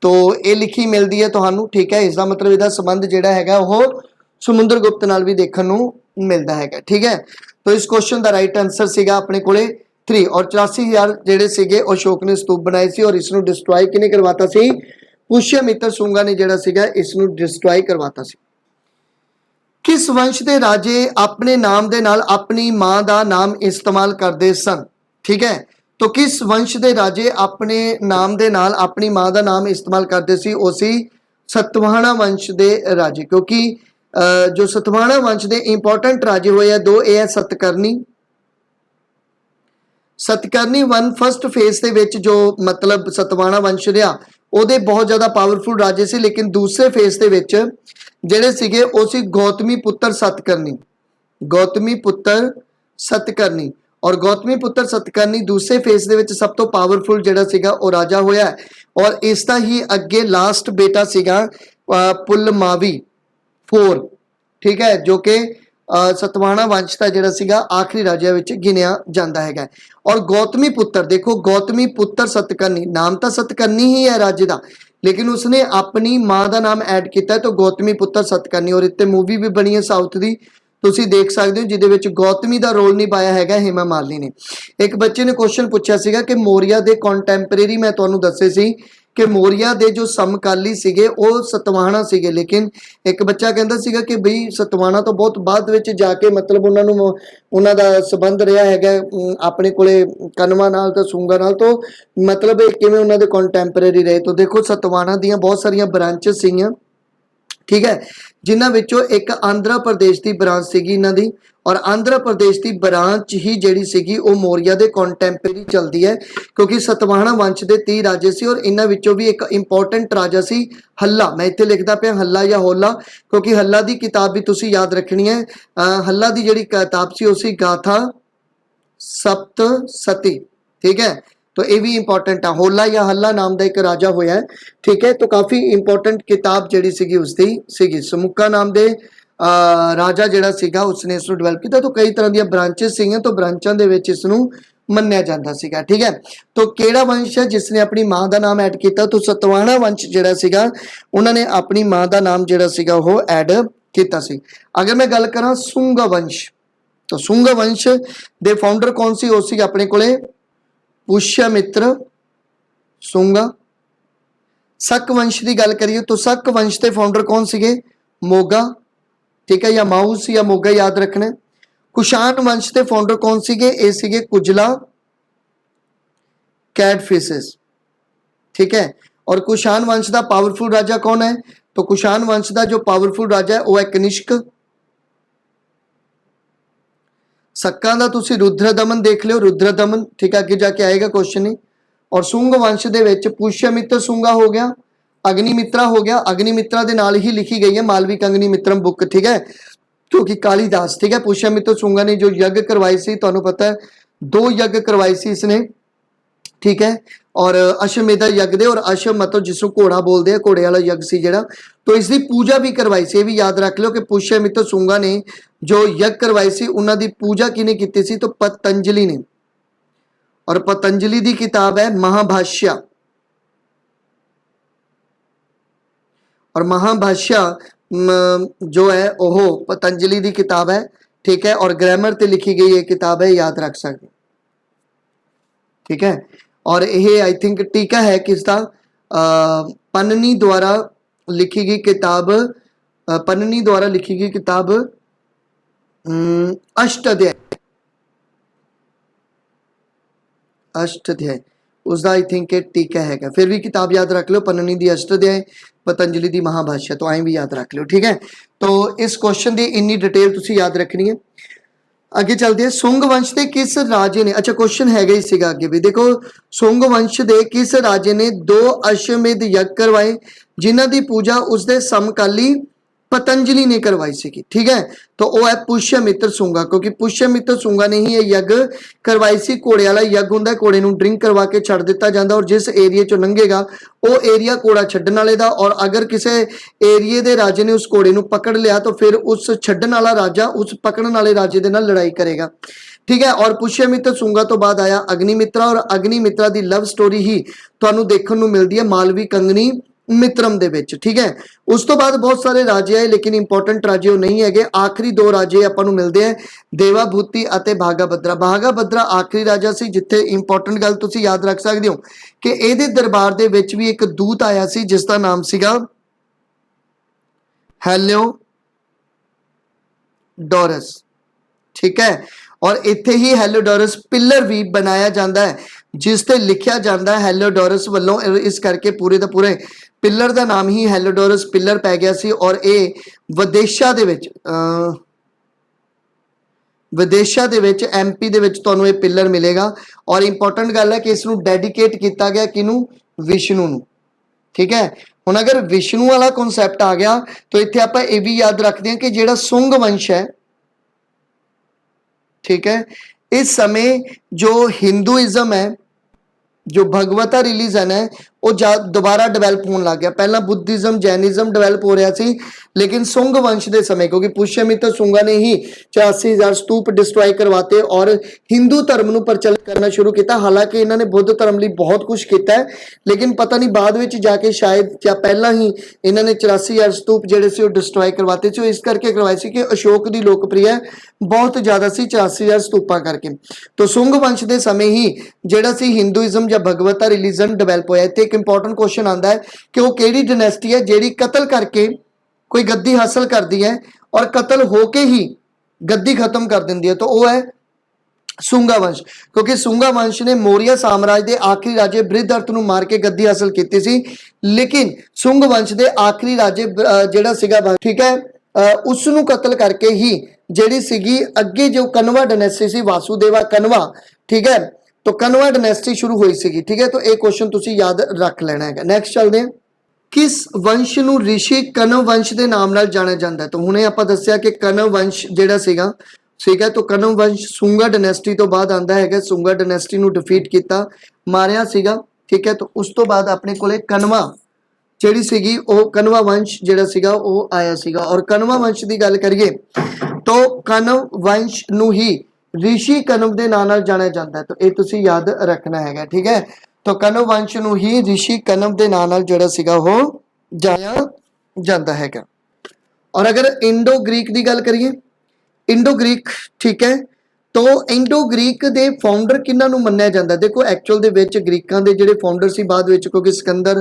तो ये लिखी मिलती है तुहानू, ठीक है। इसका मतलब इसका संबंध जिहड़ा है वो समुंदर गुप्त नाल भी देखने नू मिलता है, ठीक है। तो इस क्वेश्चन का राइट आंसर सीगा अपने कोले 3। और 84,000 जिहड़े सीगे अशोक ने स्तूप बनाए सी और इसनू डिस्ट्रॉय किने करवाता सी? पुष्यमित्र शुंगा ने जिहड़ा सीगा इसनू डिस्ट्रॉय करवाता सी। किस वंश के राजे अपने नाम दे नाल अपनी मां का नाम इस्तेमाल करते सन? ठीक है, तो किस वंश के राजे अपने नाम दे नाल अपनी मां का नाम इस्तेमाल करते सी? वो सी सतवाहना वंश के राजे। क्योंकि जो सतवाहना वंश के इंपॉर्टेंट राजे हुए हैं 2, ये है Satakarni. Satakarni one first phase के विच जो मतलब सतवाहना वंश रहा ਉਹਦੇ बहुत ज़्यादा पावरफुल राजे से, लेकिन दूसरे फेज के विच ਜਿਹੜੇ ਸੀਗੇ ਉਹ ਸੀ गौतमी पुत्र सतकर्णी। गौतमी पुत्र सतकर्णी और गौतमी पुत्र सतकर्णी दूसरे फेज के विच सब तो पावरफुल ਜਿਹੜਾ ਸੀਗਾ ਉਹ राजा होया है। और इसका ही अगे लास्ट बेटा सीगा पुलमावी 4, ठीक है, जो कि सतवाहना वंश का जिहड़ा सीगा आखिरी राजिया विच गिनिया जाता है। और गौतमी पुत्र, देखो गौतमी पुत्र सतकर्णी, नाम तो सतकर्णी ही है राज्य का, लेकिन उसने अपनी मां का नाम ऐड किया तो गौतमी पुत्र सतकर्णी। और इतने मूवी भी बनी है साउथ की, तुसी देख सकते हो, जिहदे विच गौतमी का रोल निभाया है हेमा मालिनी ने। एक बच्चे ने क्वेश्चन पूछा सीगा कि मौर्या के कॉन्टैंपरेरी मैं तुहानूं दस्से सी कि मौर्या के जो समकाली सीगे वो सतवाहना सीगे, लेकिन एक बच्चा कहता सीगा कि बई सतवाहना तो बहुत बाद विच जाके मतलब उन्होंने दा संबंध रहा है अपने कोले कनवा नाल ते सूंगा नाल, तो मतलब किवें उन्हां दे कॉन्टैंपरेरी रहे। तो देखो सतवाहना दियां बहुत सारियां ब्रांचेस सीगियां, ठीक है, जिन्हां विचों एक आंध्र प्रदेश की ब्रांच सीगी इन्हां दी, और आंध्र प्रदेश की ब्रांच ही जिहड़ी सीगी वो मौर्या दे कॉन्टैंपरेरी चलती है, क्योंकि सतवाहना वंश के 30 राजे सी और इन्हां विचों भी एक इंपॉर्टेंट राजा सी हल्ला। मैं इत्थे लिखदा पिया हल्ला या होला, क्योंकि हल्ला की किताब भी तुसीं याद रखनी है। हल्ला की जिहड़ी किताब सी उसी गाथा सप्तसती, ठीक है, तो ये भी इंपॉर्टेंट है। होला या हल्ला नाम का एक राजा होया है, ठीक है, तो काफ़ी इंपॉर्टेंट किताब जिहड़ी सीगी उसदी सीगी। समुक्का नाम दे राजा जिहड़ा सीगा उसने इसनूं डेवलप किया। तो कई तरह दी ब्रांचेस सीगियां, तो ब्रांचां दे विच इसनूं मन्निया जाता सीगा, ठीक है। तो केड़ा वंश है जिसने अपनी मां का नाम ऐड किया, तो सतवाहना वंश जिहड़ा सीगा उन्होंने अपनी मां का नाम जिहड़ा सीगा वो ऐड किया सी। अगर मैं गल करां सुंग वंश, तो सुंग वंश दे फाउंडर कौन सी, वो सी अपने कोले पुष्यमित्र सुंगा। शक वंश की गल करिए तो शक वंश के फाउंडर कौन सीगे, मोगा, ठीक है, या माउस या मोगा याद रखना है। कुशान वंश के फाउंडर कौन सीगे, ये सीगे कुजला कैडफिसेस, ठीक है। और कुशान वंश का पावरफुल राजा कौन है, तो कुशान वंश का जो पावरफुल राजा है वह है कनिष्क। सक्का का तुसी रुद्रदमन देख लियो, रुद्रदमन, ठीक है, अगे जाके आएगा क्वेश्चन ही। और सुंग वंश दे विच पुष्यमित्र सुंगा हो गया, अग्निमित्रा हो गया, अग्निमित्रा दे नाल ही लिखी गई है मालविक अग्निमित्रम बुक, ठीक है, क्योंकि कालिदास, ठीक है, पुष्यमित्र सुंगा ने जो यज्ञ करवाए सी, तुहानूं पता है 2 यज्ञ करवाए सी इसने, ठीक है। और अश्वमेधा यज्ञ दे, और अश्व मतलब जिसको घोड़ा बोलते हैं, घोड़े वाला यज्ञ सी जिहड़ा, तो इसकी पूजा भी करवाई सी। ये भी याद रख लो कि पुष्यमित्र सुंगा ने जो यज्ञ करवाई सी उन्हां दी पूजा किने कीती सी, तो पतंजलि ने। और पतंजलि की किताब है महाभाष्य, और महाभाष्य जो है ओहो पतंजलि की किताब है, ठीक है, और ग्रामर ते लिखी गई ये किताब है, याद रख सकते, ठीक है। और यह आई थिंक टीका है किसका, पन्नी द्वारा लिखी गई किताब, पन्नी द्वारा लिखी गई किताब अष्टाध्याय, अष्टाध्याय उसका आई थिंक टीका है। फिर भी किताब याद रख लो, पन्नी दी अष्टाध्याय, पतंजलि दी महाभाष्य, तो आई भी याद रख लो, ठीक है। तो इस क्वेश्चन की इन्नी डिटेल तुसी याद रखनी है। आगे चलते हैं, सुंग वंश के किस राजे ने, अच्छा क्वेश्चन है ही सीगा आगे भी, देखो सुंग वंश के किस राजे ने 2 अश्वमेध यज्ञ करवाए जिन्हां दी पूजा उसके समकाली पतंजलि ने करवाई सी, ठीक है। तो वह है पुष्यमित्र सुंगा, क्योंकि पुष्यमित्र सुंगा ने ही यह यज्ञ करवाई सी। घोड़े वाला यज्ञ होंदा, घोड़े नूं ड्रिंक करवा के छड़ दिता जाता, और जिस एरिए चों लंघेगा वो एरिया घोड़ा छड्डण वाले दा, और अगर किसी एरिए के राजे ने उस घोड़े नूं पकड़ लिया तो फिर उस छड्डण वाला राजा उस पकड़न वाले राजे दे नाल लड़ाई करेगा, ठीक है। और पुष्यमित्र सुंगा तो बाद आया अग्निमित्रा, और अग्निमित्रा की लव स्टोरी ही तुहानूं देखण नूं मिलदी है मालविक अग्नि मित्रम दे विच, ठीक है। उस तो बाद बहुत सारे राजे आए, लेकिन इंपॉर्टेंट राजे वो नहीं है। आखिरी 2 राजे आपां नूं मिलदे हैं, देवाभूति अते भागाभद्रा। भागाभद्रा आखिरी राजा सी, जिथे इंपॉर्टेंट गल तुसीं याद रख सकदे हो कि इहदे दरबार दे विच भी एक दूत आया सी जिसका नाम सीगा हेलियोडोरस, ठीक है। और इत्थे ही हेलियोडोरस पिलर भी बनाया जाता है, जिस ते लिखिया जाता है हेलियोडोरस वल्लों, इस करके पूरे दा पूरे पिलर का नाम ही हेलियोडोरस पिलर पै गया सी। और ये विदेशा दे विच विदेशा दे विच MP दे विच तुहानूं ये पिलर मिलेगा। और इंपॉर्टेंट गल है कि इसनूं डेडिकेट किया गया किनूं, विष्णु नूं, ठीक है। हुण अगर विष्णु वाला कॉन्सैप्ट आ गया तो इत्थे आपां ये भी याद रखते हैं कि जिहड़ा सुंग वंश है, ठीक है, इस समय जो हिंदुइज्म है, जो भगवता रिलीजन है, ਉਹ ਦੁਬਾਰਾ ਡਿਵੈਲਪ ਹੋਣ ਲੱਗ ਗਿਆ। ਪਹਿਲਾਂ ਬੁੱਧਿਜ਼ਮ ਜੈਨਿਜ਼ਮ ਡਿਵੈਲਪ ਹੋ ਰਿਹਾ ਸੀ, ਲੇਕਿन ਸੁੰਗ वंश ਦੇ ਸਮੇਂ, ਕਿਉਂਕਿ ਪੁਸ਼ਯਮਿੱਤਰ ਸੁੰਗਾ ਨੇ ਹੀ 84,000 ਸਤੂਪ ਡਿਸਟਰੋਏ ਕਰਵਾਤੇ ਔਰ ਹਿੰਦੂ ਧਰਮ ਨੂੰ ਪ੍ਰਚਲਿਤ ਕਰਨਾ ਸ਼ੁਰੂ ਕੀਤਾ। ਹਾਲਾਂਕਿ ਇਹਨਾਂ ਨੇ ਬੁੱਧ ਧਰਮ ਲਈ ਬਹੁਤ ਕੁਝ ਕੀਤਾ ਹੈ, ਲੇਕਿਨ ਪਤਾ ਨਹੀਂ ਬਾਅਦ ਵਿੱਚ ਜਾ ਕੇ ਸ਼ਾਇਦ ਜਾਂ ਪਹਿਲਾਂ ਹੀ ਇਹਨਾਂ ਨੇ 84,000 ਸਤੂਪ ਜਿਹੜੇ ਸੀ ਉਹ ਡਿਸਟਰੋਏ ਕਰਵਾਤੇ ਸੀ। ਇਸ ਕਰਕੇ ਕਰਵਾਏ ਸੀ ਕਿ ਅਸ਼ੋਕ ਦੀ ਲੋਕਪ੍ਰਿਯਤਾ ਬਹੁਤ ਜ਼ਿਆਦਾ ਸੀ 84,000 ਸਤੂਪਾਂ ਕਰਕੇ। तो ਸੁੰਗ ਵੰਸ਼ ਦੇ ਸਮੇਂ ਹੀ ਜਿਹੜਾ ਸੀ ਹਿੰਦੂਇਜ਼ਮ ਜਾਂ ਭਗਵਤਾ ਰਿਲੀਜਨ ਡਿਵੈਲਪ ਹੋਇਆ। ਇੱਥੇ ਇੱਕ ਇੰਪੋਰਟੈਂਟ ਕੁਐਸਚਨ ਆਉਂਦਾ ਹੈ ਕਿ ਉਹ ਕਿਹੜੀ ਡਾਇਨੈਸਟੀ ਹੈ ਜਿਹੜੀ ਕਤਲ ਕਰਕੇ ਕੋਈ ਗੱਦੀ ਹਾਸਲ ਕਰਦੀ ਹੈ ਔਰ ਕਤਲ ਹੋ ਕੇ ਹੀ ਗੱਦੀ ਖਤਮ ਕਰ ਦਿੰਦੀ ਹੈ। ਤਾਂ ਉਹ ਹੈ ਸੁੰਗਾ ਵੰਸ਼, ਕਿਉਂਕਿ ਸੁੰਗਾ ਵੰਸ਼ ਨੇ ਮੌਰੀਆ ਸਾਮਰਾਜ ਦੇ ਆਖਰੀ ਰਾਜੇ ਬ੍ਰਿਹਦਰਥ ਨੂੰ ਮਾਰ ਕੇ ਗੱਦੀ ਹਾਸਲ ਕੀਤੀ ਸੀ, ਲੇਕਿਨ ਸੁੰਗ ਵੰਸ਼ ਦੇ ਆਖਰੀ ਰਾਜੇ ਜਿਹੜਾ ਸੀਗਾ, ਠੀਕ ਹੈ, ਉਸ ਨੂੰ ਕਤਲ ਕਰਕੇ ਹੀ ਜਿਹੜੀ ਸੀਗੀ ਅੱਗੇ ਜੋ ਕਨਵਾ ਡਾਇਨੈਸਟੀ ਸੀ, ਵਾਸੂਦੇਵਾ ਕਨਵਾ, ਠੀਕ ਹੈ, तो कनवा डायनेस्टी शुरू हुई सी। ठीक है, तो एक क्वेश्चन तुसी याद रख लेना है। नैक्सट चलते हैं, किस वंश नूं ऋषि कनव वंश के नाम नाल जाना जाता है। तो हुणे आपां दस्सिया कि कनव वंश जिहड़ा सीगा, ठीक है, तो कनव वंश सुंगा डायनेस्टी तो बाद आंदा है। सुंगा डायनेस्टी नूं डिफीट किया, मारिया सीगा, ठीक है, तो उस तो बाद अपने कोले कनवा जिहड़ी सीगी वो कनवा वंश जिहड़ा सीगा वो आया सीगा। और कनवा वंश की गल करिए तो कनव वंश नूं ही ऋषि कनव के नाम नाल जाना जाता है। तो ये तुसी याद रखना है, ठीक है। तो कनव वंश नूं ही ऋषि कनव के नाम नाल जिहड़ा सीगा वो जाया जाता है। और अगर इंडो ग्रीक की गल करिए, इंडो ग्रीक, ठीक है, तो इंडो ग्रीक के फाउंडर किन्हां नूं मन्निया जाता है। देखो एक्चुअल दे विच ग्रीकां दे जिहड़े फाउंडर सी बाद विच, क्योंकि सिकंदर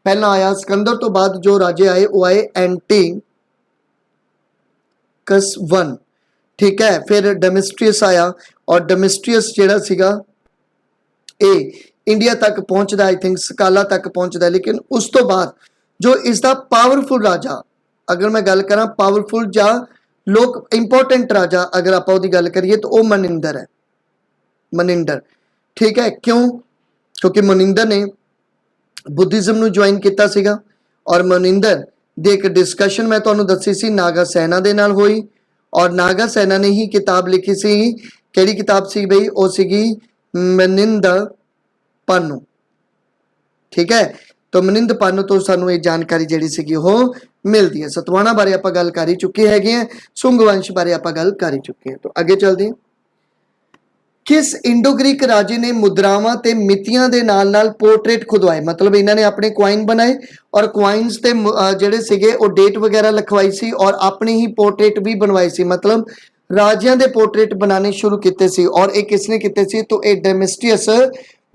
पहला आया, सिकंदर तो बाद जो राजे आए वो आए एंटिकस वन, ठीक है, फिर डेमेस्ट्रियस आया और डेमेस्ट्रियस जिहड़ा सीगा ए इंडिया तक पहुंचदा, आई थिंक सकाला तक पहुंचदा। लेकिन उस तो बाद जो इसका पावरफुल राजा, अगर मैं गल करा पावरफुल जा लोग इंपोर्टेंट राजा अगर आप उसकी गल करिए तो वह मनिंदर है, मनिंदर, ठीक है। क्यों? क्योंकि मनिंदर ने बुद्धिज्म नूं ज्वाइन किया सीगा और मनिंदर दी एक डिस्कशन मैं तुहानूं दस्सी सी नागा सेना दे नाल होई और नागा सेना ने ही किताब लिखी सी। केड़ी किताब सी बई? वो सीगी मनिंद पानू, ठीक है। तो मनिंद पानू तो सानू ये जानकारी जिहड़ी सीगी वो मिलती है। सतवाना बारे आपां गल कर ही चुके हैं, सुंग वंश बारे आपां गल कर ही चुके हैं। तो अगे चलते हैं, किस इंडो ग्रीक राजे ने मुद्रावां ते मितियां दे नाल नाल पोर्ट्रेट खुदवाए। मतलब इन्होंने अपने क्वाइन बनाए और क्वाइनस ते जिहड़े सीगे वो डेट वगैरह लिखवाई सी और अपने ही पोर्ट्रेट भी बनवाए सी। मतलब राजियां दे पोर्ट्रेट बनाने शुरू किए सी। और ये किसने किए सी? तो ये डेमेस्ट्रियस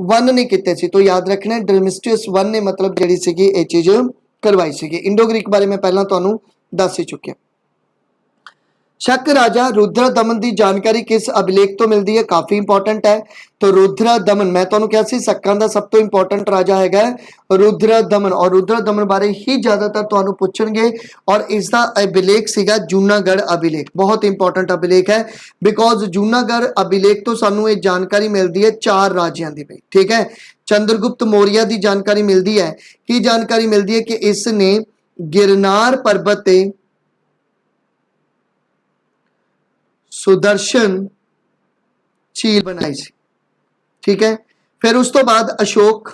वन ने किए सी। तो याद रखना डेमेस्ट्रियस वन ने मतलब जिहड़ी सीगी ये चीज़ करवाई सी। इंडो ग्रीक बारे मैं पहला तुहानूं दस ही चुकिया। शक राजा रुद्र दमन की जानकारी किस अभिलेख तो मिलती है? काफी इंपॉर्टेंट है। तो रुद्र दमन मैं तुहानूं कहा सी शक्कां दा सब तो इंपॉर्टेंट राजा है रुद्र दमन, और रुद्र दमन बारे ही ज्यादातर तुहानूं पुछणगे। और इसका अभिलेख सीगा जूनागढ़ अभिलेख, बहुत इंपॉर्टेंट अभिलेख है बिकॉज जूनागढ़ अभिलेख तो सानूं ये जानकारी मिलती है 4 राजियां दी, ठीक है। चंद्रगुप्त मौर्य की जानकारी मिलती है, की जानकारी मिलती है कि इसने गिरनार पर्वत ते सुदर्शन झील बनाई सी, ठीक है। फिर उस तो बाद अशोक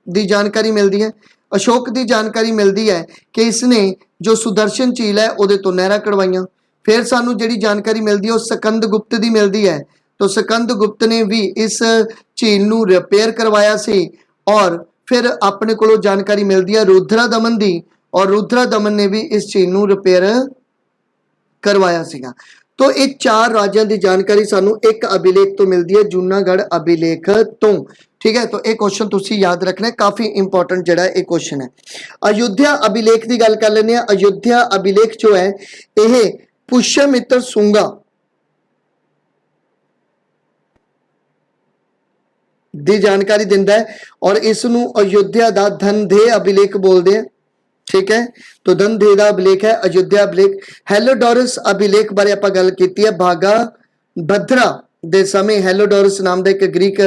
की जानकारी मिलती है। अशोक की जानकारी मिलती है कि इसने जो सुदर्शन झील है वो तो नहरां कढ़वाइयां। फिर सानू जिहड़ी जानकारी मिलती है वो स्कंद गुप्त की मिलती है। तो स्कंद गुप्त ने भी इस झील नूं रिपेयर करवाया सी। और फिर अपने को जानकारी मिलती है रुद्र दमन की, और रुद्र दमन ने भी इस झील नूं रिपेयर करवाया सीगा। तो ये 4 राज्यों की जानकारी सानू एक अभिलेख तो मिलती है जूनागढ़ अभिलेख तो, ठीक है। तो एक क्वेश्चन तुसी याद रखना है, काफी इंपॉर्टेंट जिहड़ा एक क्वेश्चन है। अयोध्या अभिलेख की गल कर लेने। अयोध्या अभिलेख जो है यह पुष्यमित्र सुंगा दी जानकारी दिंदा है और इसनूं अयोध्या दा धनदेह अभिलेख बोलते हैं, ठीक है। तो धनदेह दा अभिलेख है अयोध्या अभिलेख। हेलोडोरस अभिलेख बारे आपां गल कीती है। भागा भद्रा दे समय हेलोडोरस नाम दा एक ग्रीक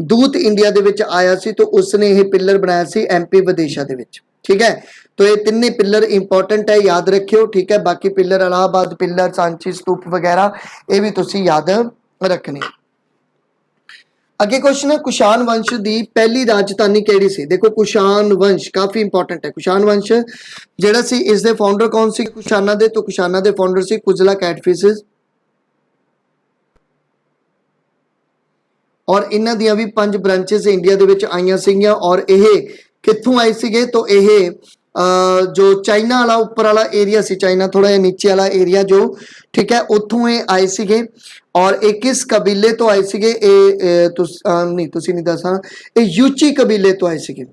दूत इंडिया दे विच आया सी, तो उसने यह पिलर बनाया सी एमपी विदेशा दे विच, ठीक है। तो ये तिन्ने पिलर इंपॉर्टेंट है, याद रखियो, ठीक है। बाकी पिलर इलाहाबाद पिलर, सांची स्तूप वगैरह ये भी तुसी याद रखने। ਅੱਗੇ क्वेश्चन है कुशाण वंश ਦੀ ਪਹਿਲੀ ਰਾਜਧਾਨੀ ਕਿਹੜੀ ਸੀ। ਦੇਖੋ ਕੁਸ਼ਾਣ ਵੰਸ਼ ਕਾਫੀ ਇੰਪੋਰਟੈਂਟ ਹੈ। ਕੁਸ਼ਾਣ ਵੰਸ਼ ਜਿਹੜਾ ਸੀ ਇਸ ਦੇ ਫਾਊਂਡਰ ਕੌਣ ਸੀ ਕੁਸ਼ਾਣਾ ਦੇ, ਤੋਂ ਕੁਸ਼ਾਣਾ ਦੇ ਫਾਊਂਡਰ ਸੀ ਕੁਜਲਾ ਕੈਟਫਿਸਿਸ। ਔਰ ਇਹਨਾਂ ਦੀਆਂ ਵੀ 5 ਬ੍ਰਾਂਚेस ਇੰਡੀਆ ਦੇ ਵਿੱਚ ਆਈਆਂ ਸੀਗੀਆਂ। ਔਰ ਇਹ ਕਿੱਥੋਂ ਆਏ ਸੀਗੇ, तो ਇਹ जो ਚਾਈਨਾ ਵਾਲਾ ਉੱਪਰ ਵਾਲਾ ਏਰੀਆ ਸੀ, ਚਾਈਨਾ ਥੋੜਾ ਜਿਹਾ ਨੀਚੇ ਵਾਲਾ ਏਰੀਆ ਜੋ, ਠੀਕ ਹੈ, ਉੱਥੋਂ ਇਹ ਆਏ ਸੀਗੇ। ਔਰ ਇਹ ਕਿਸ ਕਬੀਲੇ ਤੋਂ ਆਏ ਸੀਗੇ, ਇਹ ਤੁਸੀਂ ਨਹੀਂ ਦੱਸਾਂ, ਇਹ ਯੂਚੀ ਕਬੀਲੇ ਤੋਂ ਆਏ ਸੀਗੇ,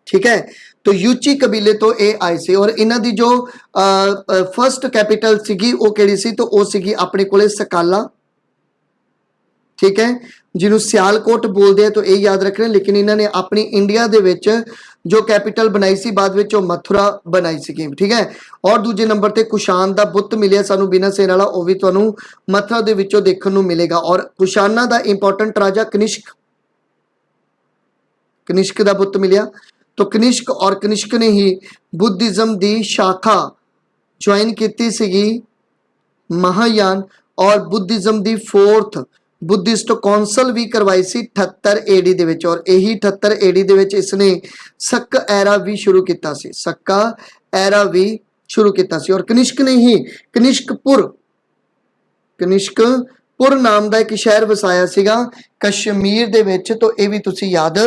ठीक है। तो यूची कबीले तो ये आए थे। और इन्हां दी जो फर्स्ट कैपिटल सीगी वो किहड़ी सी, तो वो सीगी अपने कोले सकाला, ठीक है, जिन्हों सियालकोट बोलते हैं, तो ये याद रखना। लेकिन इन्होंने अपनी इंडिया दे विच जो कैपिटल बनाई सी बाद विच मथुरा बनाई सी, ठीक है। और दूजे नंबर ते कुशाण दा बुत मिलिया सानू बिना सेन वाला, वो भी तुहानू मथुरा दे विचों देखण नू मिलेगा। और कुशाणा दा इंपॉर्टेंट राजा कनिष्क, कनिष्क दा बुत मिलिया। तो कनिष्क और कनिष्क ने ही बुद्धिज्म दी शाखा ज्वाइन की सीगी महायान, और बुद्धिज्म दी 4th बुद्धिस्ट कौंसल भी करवाई सी 78 AD दे विच। और यही 78 AD दे विच इसने सक्का एरा भी शुरू किया सी, सक्का एरा भी शुरू किया सी। और कनिष्क ने ही कनिष्कपुर नाम का एक शहर वसाया सीगा कश्मीर दे विच। तो ये भी तुसी याद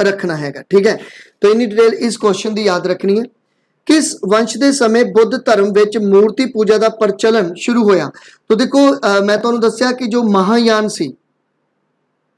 रखना हैगा, ठीक है। तो इन्नी डिटेल इस क्वेश्चन की याद रखनी है। किस वंश के समय बुद्ध धर्म विच मूर्ति पूजा का प्रचलन शुरू होया। तो देखो मैं तुहानू दस्सिया कि जो महायान सी,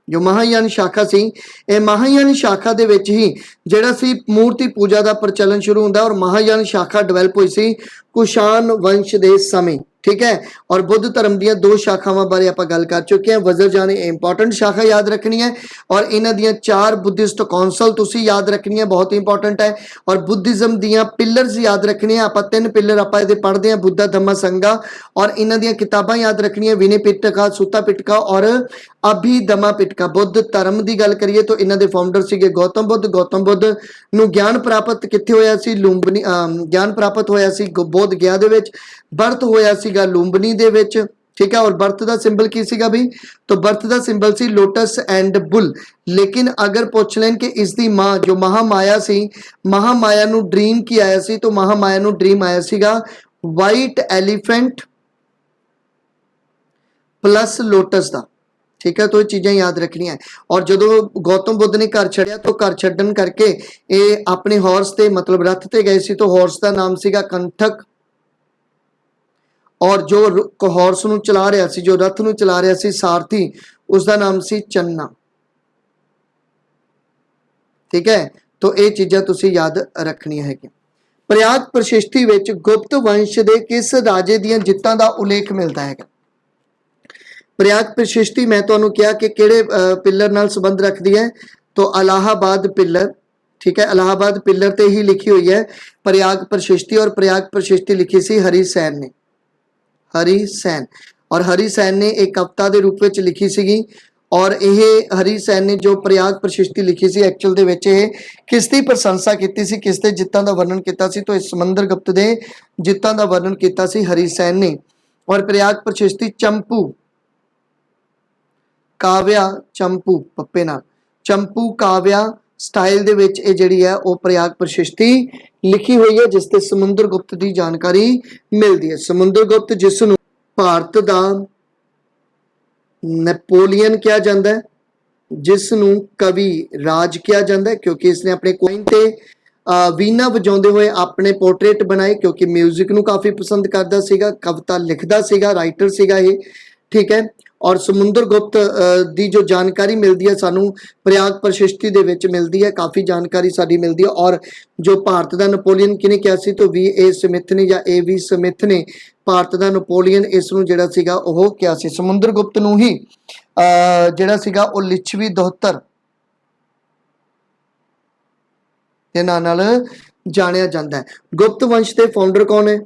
जो महायान शाखा सी, ये महायान शाखा दे विच ही जिहड़ा सी मूर्ति पूजा का प्रचलन शुरू हुंदा। और महायान शाखा डिवेलप हुई सी कुशाण वंश के समय, ठीक है। और बुद्ध धर्म दी 2 शाखावां बारे आपां गल कर चुके हैं। वज्रयान इंपॉर्टेंट शाखा याद रखनी है। और इन्हां दियां 4 बुद्धिस्ट कौंसल तुसी याद रखनी है, बहुत इंपॉर्टेंट है। और बुद्धिज्म दियां पिलर्स याद रखनी है। आपां 3 पिलर आपां इहदे पढ़दे हैं, बुद्धा धम्मा संघा। और इन्हां दियां किताबां याद रखनी है, विनय पिटका, सुत्ता पिटका और अभिधम्मा पिटका। बुद्ध धर्म की गल करिए तो इन्हां दे फाउंडर सीगे गौतम बुद्ध। गौतम बुद्ध नूं ज्ञान प्राप्त कित्थे होया सी, लुंबनी ज्ञान प्राप्त होया सी बोध गया दे विच। बर्थ होया सीगा लुंबनी दे विच, ठीक है। और बर्थ का सिंबल की सीगा भी, तो बर्थ का सिंबल सी लोटस एंड बुल। लेकिन अगर पूछ लें कि इसकी मां जो महामाया सी, महामाया नूं ड्रीम की आया सी, तो महामाया नूं ड्रीम आया सीगा वाइट एलीफेंट प्लस लोटस का, ठीक है। तो ये चीज़ें याद रखनी है। और जो गौतम बुद्ध ने घर छड़िया, तो घर छड्डन करके ये अपने हॉर्स ते मतलब रथ ते गए सी, तो हॉर्स का नाम सीगा कंठक। और जो हॉर्स नूं चला रहा सी, जो रथ नूं चला रहा सी सारथी, उसका नाम सी चन्ना, ठीक है। तो ये चीज़ां तुसीं याद रखनियां है। प्रयाग प्रशिष्टि विच गुप्त वंश के किस राजे दीयां जित्तां दा उल्लेख मिलता है। प्रयाग प्रशिष्टि मैं तुहानूं कहा कि किहड़े पिलर नाल संबंध रखती है, तो इलाहाबाद पिलर, ठीक है। इलाहाबाद पिलर ते ही लिखी हुई है प्रयाग प्रशिष्टि। और प्रयाग प्रशिष्टि लिखी सी हरिसैन ने, हरिसैन। और हरिसैन ने एक कविता के रूप में लिखी सी। और यह हरिसैन ने जो प्रयाग प्रशिष्टि लिखी सी एक्चुअल दे विच किसकी प्रशंसा की सी, किसके जित्तां दा वर्णन किया सी, तो इस समुद्रगुप्त के जित्तां दा वर्णन किया सी हरिसैन ने। और प्रयाग प्रशिष्टि चंपू काव्या, चंपू पप्पे नाल, चंपू काव्या स्टाइल दे विच ये जिहड़ी है वो प्रयाग प्रशिष्टि लिखी हुई है, जिसते समुद्रगुप्त की जानकारी मिलती है। समुद्रगुप्त जिसनूं भारत दा नैपोलियन कहा जाता है, जिसनूं कवि राज कहा जाता है, क्योंकि इसने अपने कोइन ते वीणा वजाउंदे हुए अपने पोर्ट्रेट बनाए, क्योंकि म्यूजिक नूं काफ़ी पसंद करता सीगा, कविता लिखदा सीगा, राइटर सीगा ये, ठीक है। और समुद्रगुप्त की जो जानकारी मिलती है सानू प्रयाग प्रशिष्टि दे विच मिलती है, काफ़ी जानकारी साडी मिलती है। और जो भारत का नैपोलियन किने कहा सी, तो V.A. स्मिथ ने या A.V. स्मिथ ने भारत का नैपोलियन इसनूं जिहड़ा सीगा ओह कहा सी। समुद्रगुप्त नूं ही जिहड़ा सीगा ओह लिच्छवी 72 के नाम नाल जानिया जाता है। गुप्त वंश के फाउंडर कौन है,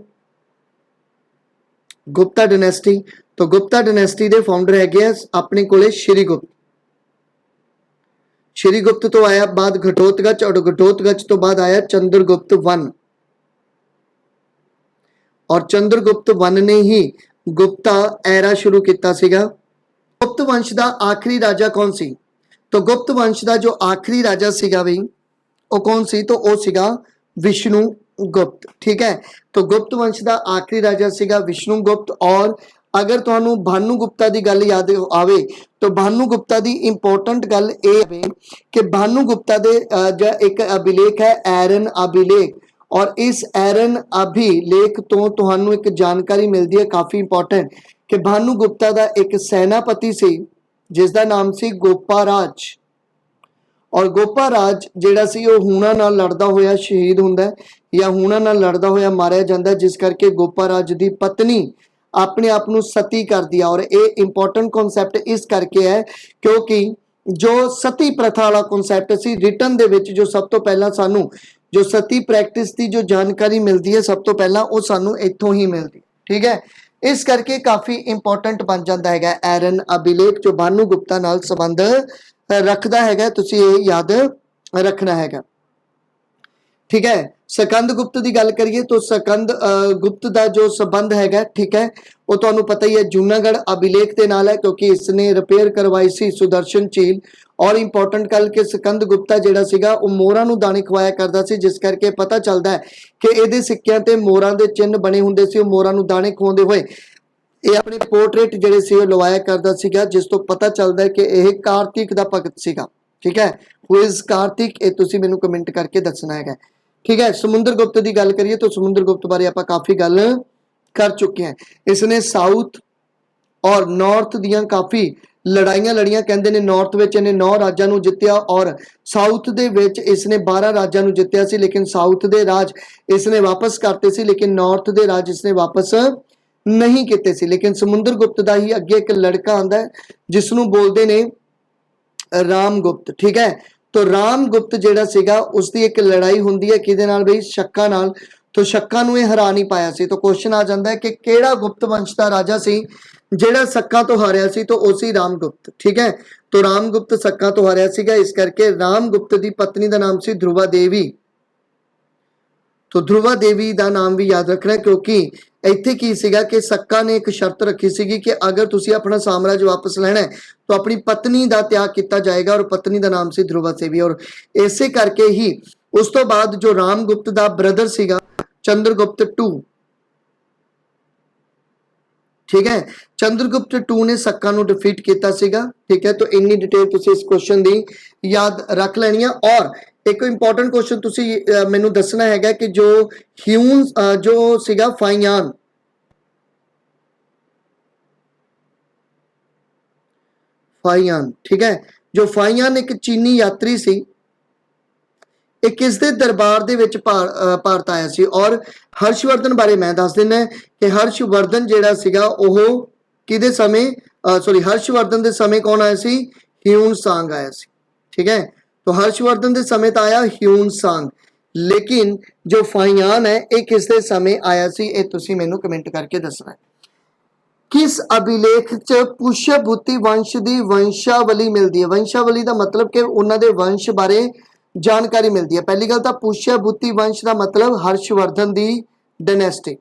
गुप्ता डायनेस्टी। तो गुप्ता डायनेस्टी के फाउंडर है अपने कोले श्रीगुप्त। श्रीगुप्त तो आया बाद घटोत्कच, और घटोत्कच तो बाद आया चंद्रगुप्त वन। और चंद्रगुप्त वन ने ही गुप्ता एरा शुरू किया सीगा। गुप्त वंश का आखिरी राजा कौन सी? तो गुप्त वंश का जो आखिरी राजा सीगा बई वो कौन सी? तो वो सीगा विष्णुगुप्त। ठीक है, तो गुप्त वंश का आखिरी राजा सीगा विष्णुगुप्त। और अगर तुहानू भानुगुप्ता की गल याद आवे तो भानुगुप्ता की इंपोर्टेंट गल ये है कि भानुगुप्ता दे जो एक अभिलेख है एरन अभिलेख, और इस एरन अभिलेख तो तुहानू एक जानकारी मिलती है काफ़ी इंपोर्टेंट कि भानुगुप्ता का एक सैनापति सी जिसका नाम सी गोपाराज, और गोपाराज जिहड़ा सी वो हूणा नाल लड़दा होया शहीद हुंदा है या हूणा नाल लड़दा होया मारिया जांदा है, जिस करके गोपाराज की पत्नी अपने आप नूं सती कर दिया। और ये इंपोर्टेंट कॉन्सैप्ट इस करके है क्योंकि जो सती प्रथा वाला कॉन्सैप्ट सी रिटन दे विच जो सब तो पहला सानू जो सती प्रैक्टिस की जो जानकारी मिलती है सब तो पहला वो सानू इत्थों ही मिलती। ठीक है, इस करके काफ़ी इंपोर्टेंट बन जाता है एरन अभिलेख जो भानुगुप्ता नाल संबंध रखता है, तुसी ये याद रखना है। ठीक है, सकंद गुप्त की गल करिए तो सकंद गुप्त का जो संबंध है, ठीक है, वो तो पता ही है जूनागढ़ अभिलेख के नाल है क्योंकि इसने रिपेयर करवाई सी सुदर्शन झील। और इंपोर्टेंट गल कि सकंद गुप्ता जिहड़ा सीगा वो मोहरां नूं दाने खवाया करदा सी, जिस करके पता चलता है कि इहदे सिक्कियां ते मोहरां दे चिन्ह बने हुंदे सी। मोहरां नूं दाने खवाउंदे होए ये अपने पोर्ट्रेट जिहड़े सी लवाया करदा सीगा, जिस तो पता चलता है कि यह कार्तिक दा भगत सीगा। ठीक है, हु इज कार्तिक, ये तुसीं मैनूं कमेंट करके दसना है। ठीक है, समुद्र गुप्त की गल करिए तो समुद्र गुप्त बारे आप काफ़ी गल कर चुके हैं। इसने साउथ और नॉर्थ दियां काफ़ी लड़ाइयां लड़ियां, कहते हैं नॉर्थ में इन्हें 9 राजां नूं जित्तिया और साउथ दे विच इसने 12 राजां नूं जित्तिया सी, लेकिन साउथ दे राज इसने वापस करते सी, लेकिन नॉर्थ दे राज इसने वापस नहीं किते सी। लेकिन समुद्र गुप्त का ही अगे एक लड़का आंदा है जिसनों बोलते ने रामगुप्त। ठीक है, तो रामगुप्त जिहड़ा सीगा उसकी एक लड़ाई हुंदी है किहदे नाल बई? शक्का नाल। तो शक्का नूं ये हरा नहीं पाया सी। तो क्वेश्चन आ जाता है कि किहड़ा गुप्त वंश का राजा सी जिहड़ा सक्का तो हारिया सी? तो उसी रामगुप्त। ठीक है, तो रामगुप्त सक्का तो हारिया सीगा, इस करके रामगुप्त की पत्नी का नाम सी ध्रुवा देवी। तो ध्रुवा देवी का नाम भी याद रखना क्योंकि इत्थे की सीगा कि सक्का ने एक शर्त रखी सीगी कि अगर तुसी अपना साम्राज्य वापस लेना है तो अपनी पत्नी का त्याग किया जाएगा, और पत्नी का नाम सी ध्रुवा देवी। और इसे करके ही उस तो बाद जो रामगुप्त का ब्रदर सीगा चंद्रगुप्त टू, ठीक है, चंद्रगुप्त टू ने सक्का नूं डिफीट किया सीगा। ठीक है, तो इन्नी डिटेल तुसी इस क्वेश्चन की याद रख लेनी है। और एक इंपॉर्टेंट क्वेश्चन तुसी मैनू दसना है कि जो ह्यून जो सीगा फाइयान, ठीक है, जो फाइयान एक चीनी यात्री सी, एक किसदे दरबार दे विच भारत आया सी। और हर्षवर्धन बारे मैं दस दिना कि हर्षवर्धन जिहड़ा सीगा ओह किहदे समय सॉरी हर्षवर्धन दे समय कौन आया सी? ह्यून सांग आया सी। ठीक है, तो हर्षवर्धन के समय तो आया ह्यून सांग, लेकिन जो फाइयान है ये किसके समय आया सी? ये तुसी मैनू कमेंट करके दसना है। किस अभिलेख च पुष्यभूति वंश की वंशावली मिलती है? वंशावली का मतलब कि उन्होंने वंश बारे जानकारी मिलती है। पहली गल तो पुष्यभूति वंश का मतलब हर्षवर्धन की डायनेस्टी।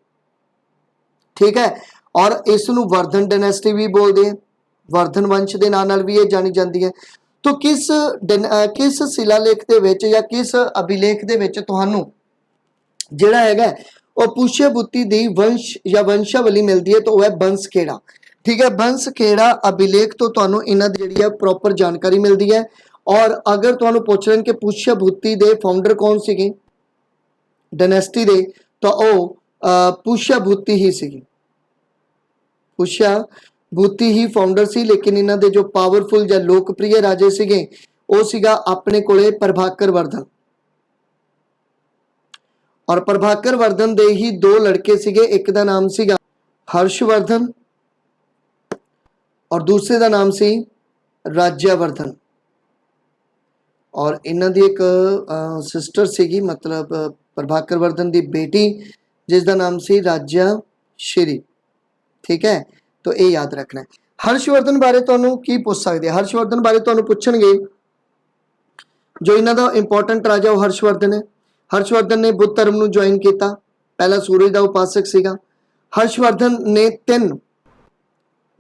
ठीक है, और इसनूं वर्धन डायनेस्टी भी बोलते हैं, वर्धन वंश के नाम नाल भी ये जानी जाती है। तो किस शिलालेख के विच या किस अभिलेख के विच तुहानूं जिहड़ा हैगा वो पुष्यभूति दी वंश या वंशावली मिलती है? तो वह बंसखेड़ा। ठीक है, बंसखेड़ा अभिलेख तो तुहानूं इन्हां दी जिहड़ी है प्रॉपर जानकारी मिलती है। और अगर तुहानूं पुछ रहे कि पुष्यभूति दे फाउंडर कौन सीगे डायनेस्टी दे, तो वो पुष्यभूति ही सीगी, पुष्यभूति ही फाउंडर सी। लेकिन इन्हां दे जो पावरफुल या लोकप्रिय राजे सीगे वो सीगा अपने कोले प्रभाकर वर्धन, और प्रभाकर वर्धन दे ही 2 लड़के सीगे, एक दा नाम सीगा हर्षवर्धन और दूसरे का नाम सी राज्यवर्धन। और इन्हां दी एक सिस्टर सीगी, मतलब प्रभाकर वर्धन की बेटी जिसका नाम सी राज्यश्री। ठीक है, तो ये याद रखना है। हर्षवर्धन बारे तुहानूं की पूछ सकते हैं? हर्षवर्धन बारे तुहानूं पुछणगे जो इन्हां दा इंपॉर्टेंट राजा वो हर्षवर्धन है। हर्षवर्धन ने बुद्ध धर्म नूं ज्वाइन किया, पहला सूरज का उपासक सीगा। हर्षवर्धन ने 3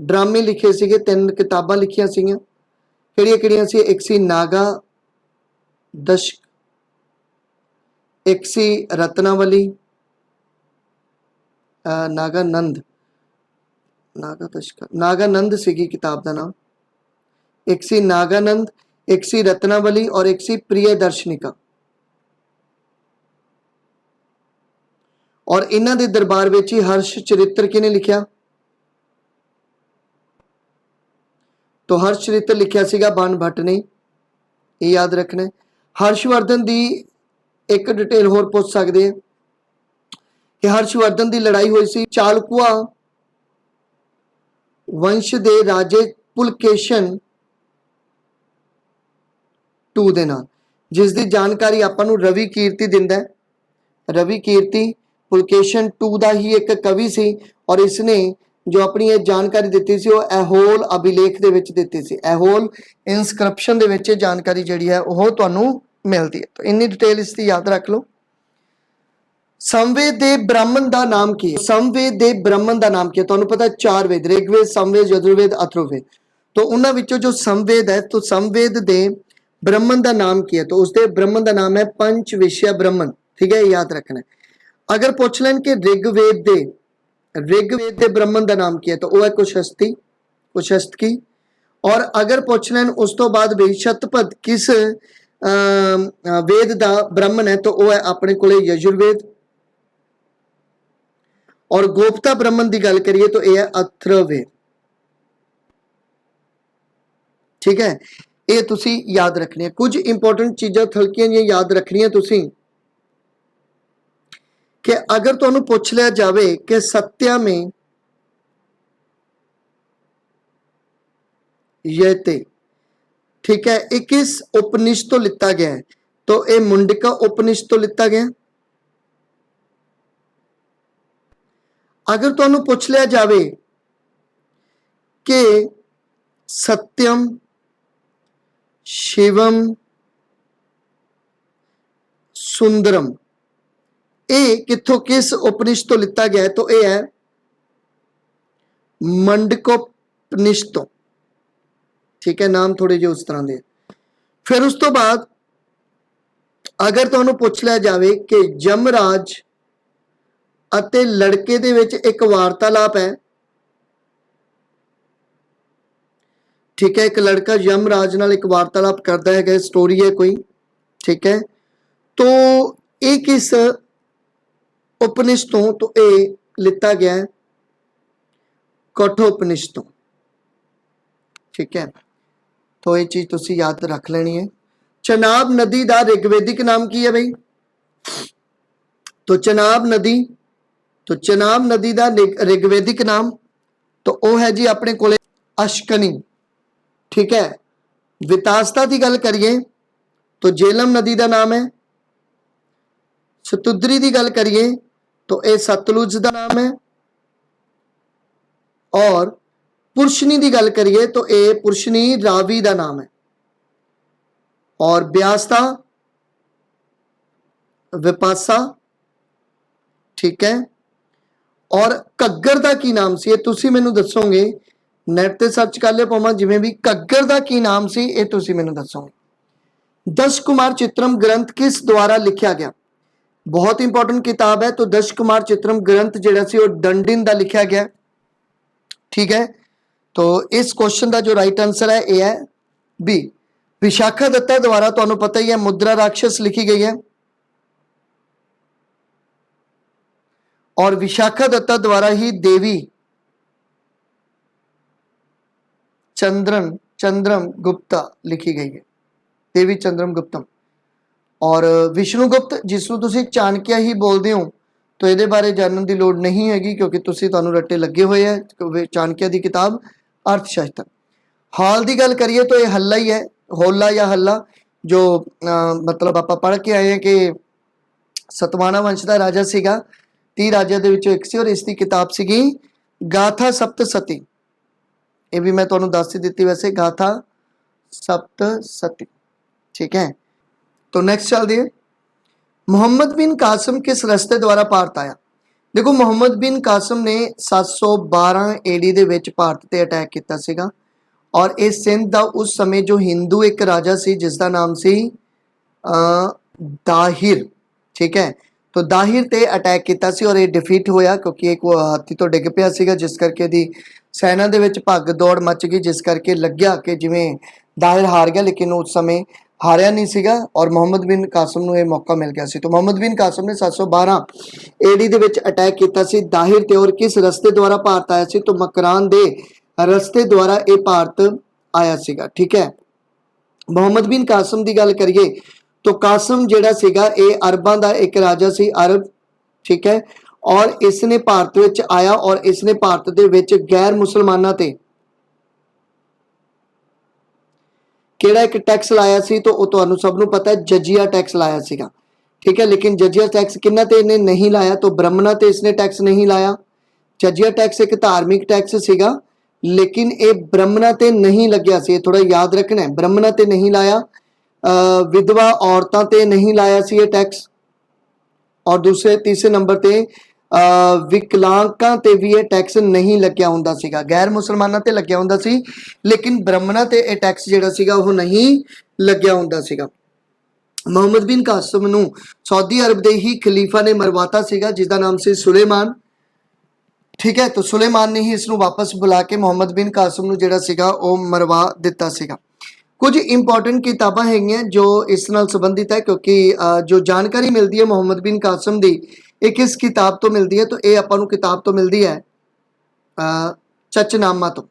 ड्रामे लिखे सीगे, 3 किताबां लिखियां सीगीਆਂ। ਕਿਹੜੀਆਂ ਸੀ? एक सी नागा दशक, एक सी रत्नावली, नागानंद, नागा दशक, नागानंद सीगी किताब का नाम। एक सी नागानंद, एक सी रत्नावली और एक सी प्रिय दर्शनिका। और इन्हां दे दरबार विच ही हर्ष चरित्र किने लिखिया? तो हर्ष चरित्र लिखिया सीगा बाण भट्ट ने, ये याद रखना है। हर्षवर्धन की एक डिटेल होर पूछ सकते हैं कि हर्षवर्धन की लड़ाई हुई सी चालकुआ वंश दे राजे पुलकेशन टू दे नाल, जिसकी जानकारी आपां नूं रवि कीर्ति दिंदा है। रवि कीर्ति पुलकेशन टू का ही एक कवि सी और इसने जो अपनी ये जानकारी दी सी वो एहोल अभिलेख दे विच दित्ती सी। एहोल इंस्क्रिप्शन दे विच जानकारी जिहड़ी है वो तुहानूं मिलती है। तो इन्नी डिटेल इसकी याद रख लो। समवेद दे ब्राह्मण का नाम की है? समवेद दे ब्राह्मण का नाम की है? तुहानूं पता 4 वेद, ऋग्वेद, समवेद, यजुर्वेद, अथर्ववेद। तो उन्हां विचों जो समवेद है, तो समवेद दे ब्राह्मण का नाम की है? तो उसके ब्राह्मण का नाम है पंच विषय ब्राह्मण। ठीक है, याद रखना है। अगर पूछ लें कि ऋग्वेद दे ब्राह्मण का नाम की है? तो वह है कुशस्थी। और अगर पूछ लें उस तो बाद भी शतपथ किस वेद का ब्राह्मण है? तो वह है अपने को यजुर्वेद। और गोप्ता ब्राह्मण की गल करिए तो यह है अथर्ववेद। ठीक है, ये तुसी याद रखनी है। कुछ इंपोर्टेंट चीज़ां हल्कियां याद रखनियां तुसी कि अगर तुहानूं पूछ लिया जाए कि सत्या में यते, ठीक है, ये किस उपनिषद तो लिता गया है? तो ये मुंडिका उपनिषद तो लिता गया। अगर तुहानूं पूछ लिया जाए कि सत्यम, शिवम, सुंदरम ये किथों किस उपनिषद तो लिता गया है? तो यह है मंडकोपनिषद तो। ठीक है, नाम थोड़े जो उस तरह के। फिर उस तो बाद अगर तुहानूं पूछ लिया जाए कि यमराज अते लड़के दे विच एक वार्तालाप है। ठीक है, एक लड़का यमराज नाल एक वार्तालाप करता है, स्टोरी है कोई। ठीक है, तो ये किस उपनिषद तो ये लिता गया है कठोपनिषद तो। ठीक है, तो ये चीज तुसी याद रख लेनी है। चनाब नदी का ऋग्वेदिक नाम की है भाई? तो चनाब नदी का ऋग्वेदिक नाम तो वह है जी अपने को अश्कनी। ठीक है, वितासता की गल करिए तो जेलम नदी का नाम है। शतुद्री की गल करिए तो यह सतलुज का नाम है। और पुरुषनी की गल करिए तो यह पुरुषनी रावी का नाम है। और ब्यासता विपासा। ठीक है, और घग्गर का की नाम से तुसी मैनू दसोगे, नैट ते सर्च कर लियो पावां जिवें भी, घग्गर का की नाम से ये तुसी मैनू दसोगे। 10 कुमार चित्रम ग्रंथ किस द्वारा लिखा गया? बहुत इंपॉर्टेंट किताब है। तो 10 कुमार चित्रम ग्रंथ जिहड़ा सी वो डंडिन का लिखा गया। ठीक है, तो इस क्वेश्चन का जो राइट आंसर है यह है बी। विशाखा दत्ता द्वारा तुहानूं पता ही है मुद्रा राक्षस लिखी गई है। और विशाखा दत्ता द्वारा ही देवी चंद्रम गुप्ता लिखी गई है, देवी चंद्रम गुप्तम। और विष्णुगुप्त जिसनूं तुसीं चाणक्य ही बोलते हो तो ये बारे जानने की लोड़ नहीं हैगी क्योंकि तुहानूं रट्टे लगे हुए हैं चाणक्य की किताब अर्थशास्त्र। हाल की गल करिए तो यह हल्ला ही है, होला या हल्ला, जो मतलब आप पढ़ के आए हैं कि सतवाना वंश का राजा सीगा, 30 राजा दे विचों एक सी और इसकी किताब सीगी गाथा सप्तसती। ये भी मैं तुहानूं दस ही दी वैसे, गाथा सप्तसती। ठीक है, तो नेक्स्ट चल दिए। मोहम्मद बिन कासिम किस रस्ते द्वारा भारत आया? देखो ਮੁਹੰਮਦ ਬਿਨ ਕਾਸਮ ਨੇ 712 ਏਡੀ ਦੇ ਵਿੱਚ ਭਾਰਤ ਤੇ ਅਟੈਕ ਕੀਤਾ ਸੀਗਾ ਔਰ ਇਹ ਸਿੰਧ ਦਾ ਉਸ ਸਮੇਂ ਜੋ ਹਿੰਦੂ ਇੱਕ ਰਾਜਾ ਸੀ ਜਿਸ ਦਾ ਨਾਮ ਸੀ ਦਾਹਿਰ, ਠੀਕ ਹੈ। ਤੋ ਦਾਹਿਰ ਤੇ ਅਟੈਕ ਕੀਤਾ ਸੀ ਔਰ ਇਹ ਡਿਫੀਟ ਹੋਇਆ ਕਿਉਂਕਿ ਇੱਕ ਹਾਥੀ ਤੋਂ ਡਿੱਗ ਪਿਆ ਸੀਗਾ ਜਿਸ ਕਰਕੇ ਦੀ ਸੈਨਾ ਦੇ ਵਿੱਚ ਭੱਗ ਦੌੜ ਮਚ ਗਈ ਜਿਸ ਕਰਕੇ ਲੱਗਿਆ ਕਿ ਜਿਵੇਂ ਦਾਹਿਰ ਹਾਰ ਗਿਆ ਲੇਕਿਨ ਉਸ ਸਮੇਂ ਹਾਰਿਆ ਨਹੀਂ ਸੀਗਾ ਔਰ ਮੁਹੰਮਦ ਬਿਨ ਕਾਸਮ ਨੂੰ ਇਹ ਮੌਕਾ ਮਿਲ ਗਿਆ ਸੀ। तो ਮੁਹੰਮਦ ਬਿਨ ਕਾਸਮ ਨੇ 712 ਏਡੀ ਦੇ ਵਿੱਚ ਅਟੈਕ ਕੀਤਾ ਸੀ ਦਾਹਿਰ ਤੇ ਔਰ ਕਿਸ ਰਸਤੇ ਦੁਆਰਾ ਭਾਰਤ ਆਇਆ ਸੀ तो ਮਕਰਾਨ ਦੇ ਰਸਤੇ ਦੁਆਰਾ ਇਹ ਭਾਰਤ ਆਇਆ ਸੀਗਾ, ਠੀਕ ਹੈ। ਮੁਹੰਮਦ ਬਿਨ ਕਾਸਮ ਦੀ ਗੱਲ ਕਰੀਏ तो ਕਾਸਮ ਜਿਹੜਾ ਸੀਗਾ ਇਹ ਅਰਬਾਂ ਦਾ ਇੱਕ ਰਾਜਾ ਸੀ, ਅਰਬ, ਠੀਕ ਹੈ। ਔਰ ਇਸ ਨੇ ਭਾਰਤ ਵਿੱਚ ਆਇਆ ਔਰ ਇਸ ਨੇ ਭਾਰਤ ਦੇ ਵਿੱਚ ਗੈਰ ਮੁਸਲਮਾਨਾਂ ਤੇ ਕਿਹੜਾ ਇੱਕ ਟੈਕਸ ਲਾਇਆ ਸੀ तो ਉਹ ਤੁਹਾਨੂੰ ਸਭ ਨੂੰ ਪਤਾ ਹੈ ਜਜੀਆ ਟੈਕਸ ਲਾਇਆ ਸੀਗਾ, ठीक है। लेकिन जजिया टैक्स किन्ना ते इन्हें नहीं लाया तो ब्राह्मणा ते इसने टैक्स नहीं लाया। जजिया टैक्स एक धार्मिक टैक्स सीगा लेकिन ये ब्राह्मणा ते नहीं लग्या सी, थोड़ा याद रखना है। ब्राह्मणा ते नहीं लाया, विधवा औरतां ते नहीं लाया सी ये टैक्स और दूसरे तीसरे नंबर ते विकलांगां ते भी ये टैक्स नहीं लग्या हुंदा सीगा, गैर मुसलमानां ते लग्या हुंदा सी लेकिन ब्राह्मणा ते ये टैक्स जिहड़ा सीगा वो नहीं लग्या हुंदा सीगा। ਮੁਹੰਮਦ ਬਿਨ ਕਾਸਮ ਨੂੰ ਸਾਊਦੀ ਅਰਬ ਦੇ ਹੀ ਖਲੀਫਾ ਨੇ ਮਰਵਾਤਾ ਸੀਗਾ ਜਿਸ ਦਾ ਨਾਮ ਸੀ ਸੁਲੇਮਾਨ, ਠੀਕ ਹੈ। तो ਸੁਲੇਮਾਨ ਨੇ ਹੀ ਇਸ ਨੂੰ ਵਾਪਸ ਬੁਲਾ ਕੇ ਮੁਹੰਮਦ ਬਿਨ ਕਾਸਮ ਨੂੰ ਜਿਹੜਾ ਸੀਗਾ ਉਹ ਮਰਵਾ ਦਿੱਤਾ ਸੀਗਾ। ਕੁਝ ਇੰਪੋਰਟੈਂਟ ਕਿਤਾਬਾਂ ਹੈਗੀਆਂ ਜੋ ਇਸ ਨਾਲ ਸੰਬੰਧਿਤ ਹੈ ਕਿਉਂਕਿ ਜੋ ਜਾਣਕਾਰੀ ਮਿਲਦੀ ਹੈ ਮੁਹੰਮਦ ਬਿਨ ਕਾਸਮ ਦੀ ਇਹ ਕਿਸ ਕਿਤਾਬ ਤੋਂ ਮਿਲਦੀ ਹੈ तो ਇਹ ਆਪਾਂ ਨੂੰ ਕਿਤਾਬ ਤੋਂ ਮਿਲਦੀ ਹੈ ਚਚਨਾਮਾ ਤੋਂ,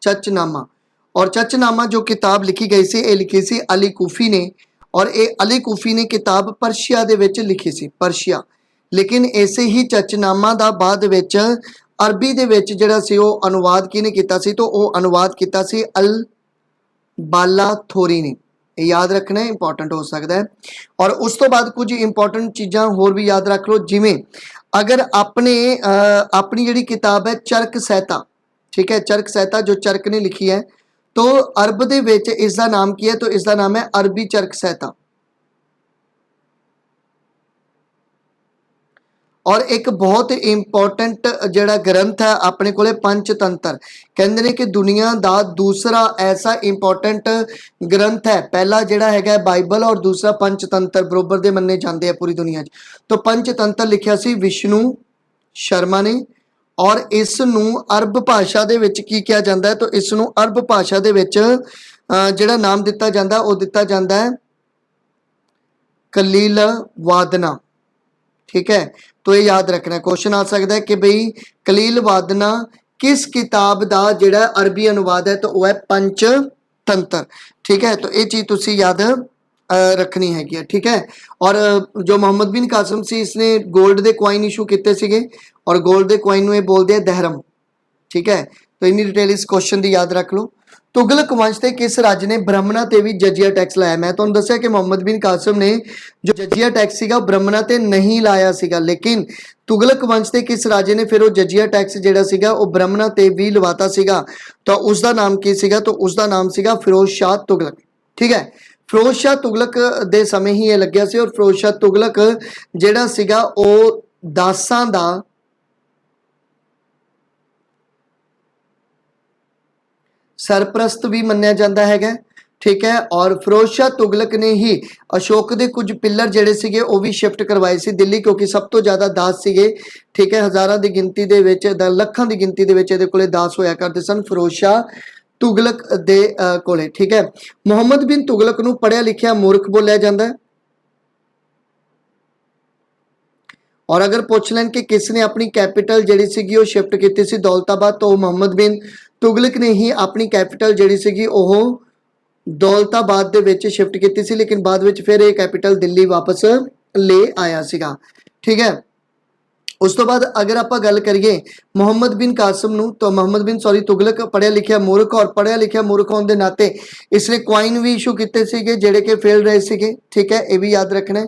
ਚਚਨਾਮਾ। और चचनामा जो किताब लिखी गई सी ये लिखी सी अली कूफी ने और ये अली कूफी ने किताब परशिया दे विच लिखी सी, परशिया। लेकिन इसे ही चचनामा दा बाद विच अरबी दे विच जिहड़ा सी वो अनुवाद किने कीता सी तो वो अनुवाद कीता सी अल बालाथोरी ने, याद रखना है, इंपॉर्टेंट हो सकता है। और उस तो बाद कुछ इंपॉर्टेंट चीज़ां होर भी याद रख लो, जिवें अगर अपने अपनी जिहड़ी किताब है चरक सहता, ठीक है, चरक सहता जो चरक ने लिखी है तो अरब दे विच इसका नाम की है तो इसका नाम है अरबी चरक सहता। और एक बहुत इंपॉर्टेंट जिहड़ा ग्रंथ है अपने कोले पंचतंत्र, कहंदे ने कि दुनिया दा दूसरा ऐसा इंपॉर्टेंट ग्रंथ है, पहला जिहड़ा हैगा बाइबल और दूसरा पंचतंत्र बरोबर दे मन्ने जांदे हैं पूरी दुनिया च। तो पंचतंत्र लिखिया सी विष्णु शर्मा ने और इस नूं अरब भाषा दे विच की किया जाता है तो इस नूं अरब भाषा दे विच जिहड़ा नाम दिता जाता वो दिता जाता है कलील वादना, ठीक है। तो ये याद रखना है, क्वेश्चन आ सकता है कि भाई कलील वादना किस किताब दा जिहड़ा अरबी अनुवाद है तो वह है पंचतंत्र, ठीक है। तो ये चीज़ तुसी याद रखनी हैगी, ठीक है। और जो मुहम्मद बिन कासम सी इसने गोल्ड के कॉइन इशू किए सीगे और गोल्ड के कॉइन में बोलते हैं दहरम, ठीक है। तो इन्नी डिटेल इस क्वेश्चन की याद रख लो। तुगलक वंश के किस राज ने ब्राह्मणा ते भी जजिया टैक्स लाया? मैं तुहानूं दस्सिया कि मुहम्मद बिन कासम ने जो जजिया टैक्स सीगा ब्राह्मणा ते नहीं लाया सीगा लेकिन तुगलक वंश के किस राजे ने फिर वो जजिया टैक्स जिहड़ा सीगा वो ब्राह्मणा ते भी लवाता सीगा तो उसका नाम की सीगा तो उसका नाम सीगा फिरोज शाह तुगलक, ठीक है। फिरोज शाह तुगलक दे समय ही ये लग्या सी और फिरोज शाह तुगलक जिहड़ा सीगा वो दासां दा सरप्रस्त भी मन्निया जाता है, ठीक है। और फिरोज शाह तुगलक ने ही अशोक के कुछ पिलर जिहड़े सीगे वो भी शिफ्ट करवाए सी दिल्ली क्योंकि सब तो ज़्यादा दास सीगे, ठीक है। हज़ारां की गिनती दे विच लखां की गिनती दे विच इहदे कोले दास होया करते सन फिरोज शाह तुगलक दे कोले, ठीक है। मुहम्मद बिन तुगलक नूं पढ़िया लिखिया मूर्ख बोलिया जाता है। और अगर पूछ लैन कि किसने अपनी कैपिटल जिहड़ी सीगी वो शिफ्ट की सी दौलताबाद तो मुहम्मद बिन तुगलक ने ही अपनी कैपिटल जिहड़ी सीगी वो दौलताबाद दे विच शिफ्ट की सी लेकिन बाद विच फिर ये कैपिटल दिल्ली वापस ले आया सीगा, ठीक है। उस तो बाद अगर आप गल करिए मुहम्मद बिन कासम नूं तो मुहम्मद बिन तुगलक पढ़िया लिखिया मूर्ख और पढ़िया लिखिया मूर्ख होने के नाते इसने कॉइन भी इशू किए सीगे जिहड़े कि फेल रहे सीगे, ठीक है, ये भी याद रखना है।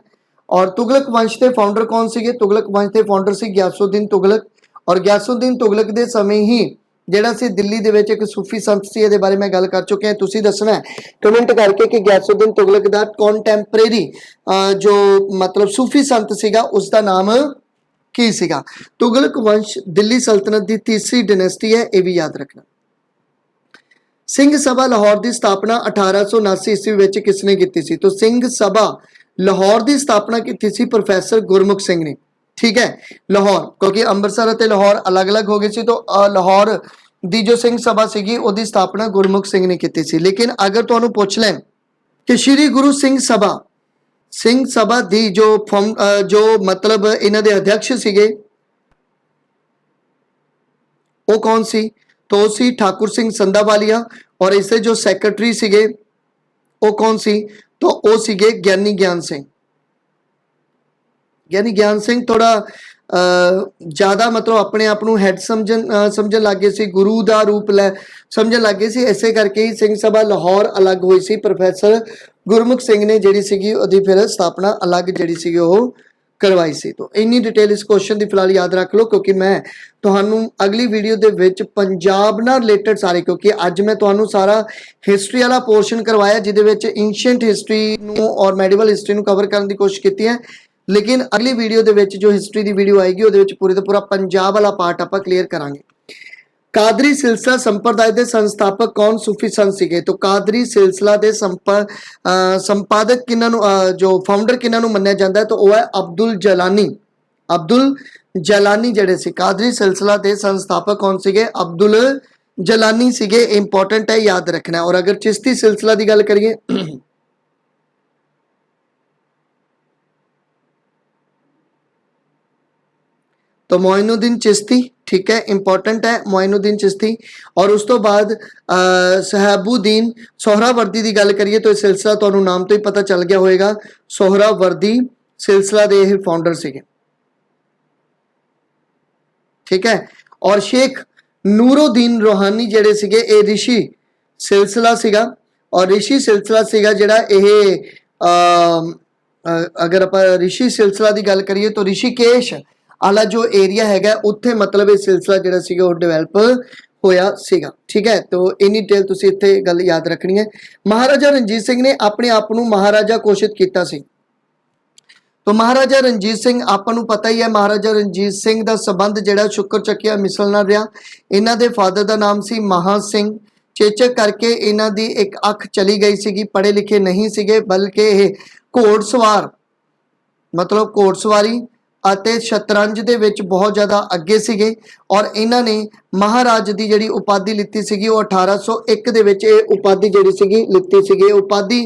और तुगलक वंश के फाउंडर कौन सीगे? तुगलक वंश के फाउंडर सी गयासुद्दीन तुगलक और गयासुद्दीन तुगलक के समय ही जिहड़ा सी दिल्ली दे विच एक सूफी संत सी, इहदे बारे मैं गल कर चुके हैं, तुसीं दसना है कमेंट करके कि गयासुद्दीन तुगलक दा कॉन्टैंपरेरी जो मतलब सूफी संत सीगा उसका नाम ਕੀ ਸੀਗਾ? ਤੁਗਲਕ ਵੰਸ਼ ਦਿੱਲੀ ਸਲਤਨਤ ਦੀ ਤੀਸਰੀ ਡਾਇਨੈਸਟੀ ਹੈ, ਇਹ ਵੀ ਯਾਦ ਰੱਖਣਾ। ਸਿੰਘ ਸਭਾ ਲਾਹੌਰ ਦੀ ਸਥਾਪਨਾ 1879 ਈਸਵੀ ਵਿੱਚ ਕਿਸਨੇ ਕੀਤੀ ਸੀ? तो ਸਿੰਘ ਸਭਾ ਲਾਹੌਰ ਦੀ ਸਥਾਪਨਾ ਕੀਤੀ ਸੀ ਪ੍ਰੋਫੈਸਰ ਗੁਰਮੁਖ ਸਿੰਘ ਨੇ। ਠੀਕ ਹੈ, ਲਾਹੌਰ, ਕਿਉਂਕਿ ਅੰਮ੍ਰਿਤਸਰ ਅਤੇ ਲਾਹੌਰ ਅਲੱਗ-ਅਲੱਗ ਹੋ ਗਏ ਸੀ, ਤਾਂ ਲਾਹੌਰ ਦੀ ਜੋ ਸਿੰਘ ਸਭਾ ਸੀਗੀ ਉਹਦੀ ਸਥਾਪਨਾ ਗੁਰਮੁਖ ਸਿੰਘ ਨੇ ਕੀਤੀ ਸੀ। ਲੇਕਿਨ ਅਗਰ ਤੁਹਾਨੂੰ ਪੁੱਛ ਲੈਣ ਕਿ ਸ਼੍ਰੀ ਗੁਰੂ ਸਿੰਘ ਸਭਾ ਦੀ ਜੋ ਮਤਲਬ ਇਹਨਾਂ ਦੇ ਅਧਿਅਕਸ਼ ਸੀਗੇ ਉਹ ਕੌਣ ਸੀ? तो सी ठाकुर सिंह संधावालिया। और इससे जो सैकटरी सीगे वो कौन सी? तो वो सीगे ज्ञानी ज्ञान सिंह। ज्ञानी ज्ञान सिंह थोड़ा ज़्यादा मतलब अपने आप को हैड समझन लग गए सी, गुरु का रूप लै समझन लग गए सी, इसे करके ही सिंह सभा लाहौर अलग हुई सी। प्रोफैसर गुरमुख सिंह ने जिहड़ी सीगी उहदी फिर स्थापना अलग जिहड़ी सीगी वो करवाई सी। तो इन्नी डिटेल इस क्वेश्चन की फिलहाल याद रख लो, क्योंकि मैं तुहानू अगली वीडियो दे विच पंजाब नाल रिलेटेड सारे, क्योंकि अज मैं तुहानू सारा हिस्टरी वाला पोर्शन करवाया जिहदे विच एंशिएंट हिस्टरी नू और मेडिवल हिस्टरी नू कवर करने की कोशिश की है। लेकिन अगली वीडियो दे विच जो हिस्टरी की वीडियो आएगी उहदे विच पूरे तो पूरा पंजाब वाला पार्ट आपां क्लीयर करांगे। कादरी सिलसिला संप्रदाय के संस्थापक कौन सूफी संत सीगे? तो कादरी सिलसिला के संपादक किन्हां जो फाउंडर किन्हां मन्निया जाता है? तो वह है अब्दुल जलानी जिहड़े सी कादरी सिलसिला के संस्थापक कौन सीगे? अब्दुल जलानी सीगे। इंपॉर्टेंट है, याद रखना है। और अगर चिश्ती सिलसिला की गल करिए तो मोइनुद्दीन चिश्ती। ठीक है, इंपॉर्टेंट है मोइनुद्दीन चिश्ती। और उस तो बाद सहाबुद्दीन सोहरावर्दी की गल करिए तो सिलसिला तो नाम तो ही पता चल गया होएगा, सोहरावर्दी सिलसिला के यह फाउंडर सीगे। ठीक है, और शेख नूरुद्दीन रोहानी जिहड़े सीगे ये ऋषि सिलसिला सीगा। और ऋषि सिलसिला सीगा जिहड़ा अगर आप ऋषि सिलसिला की गल करिए तो ऋषिकेश आला जो एरिया है उत्थे मतलब ये सिलसिला जिहड़ा सीगा वो डिवेलप होया सीगा। ठीक है, तो इन्नी डिटेल तुसीं इत्थे गल याद रखनी है। महाराजा रणजीत सिंह ने अपने आप को महाराजा घोषित किया सी। तो महाराजा रणजीत सिंह आपां नूं पता ही है, महाराजा रणजीत सिंह का संबंध जिहड़ा शुक्र चकिया मिसल नाल रहा। इन्हां दे फादर का नाम सी महा सिंह। चेचक करके इन्हां दी एक अख चली गई सीगी, पढ़े लिखे नहीं सीगे, बल्कि ये घोड़सवार मतलब घोड़सवारी ਅਤੇ शतरंज ਦੇ ਵਿੱਚ बहुत ज़्यादा अगे सीगे। और इन्हां ने महाराज की जिहड़ी उपाधि लिती सीगी वो 1801 ਦੇ ਵਿੱਚ ਇਹ उपाधि जिहड़ी सीगी लिती सीगी। उपाधि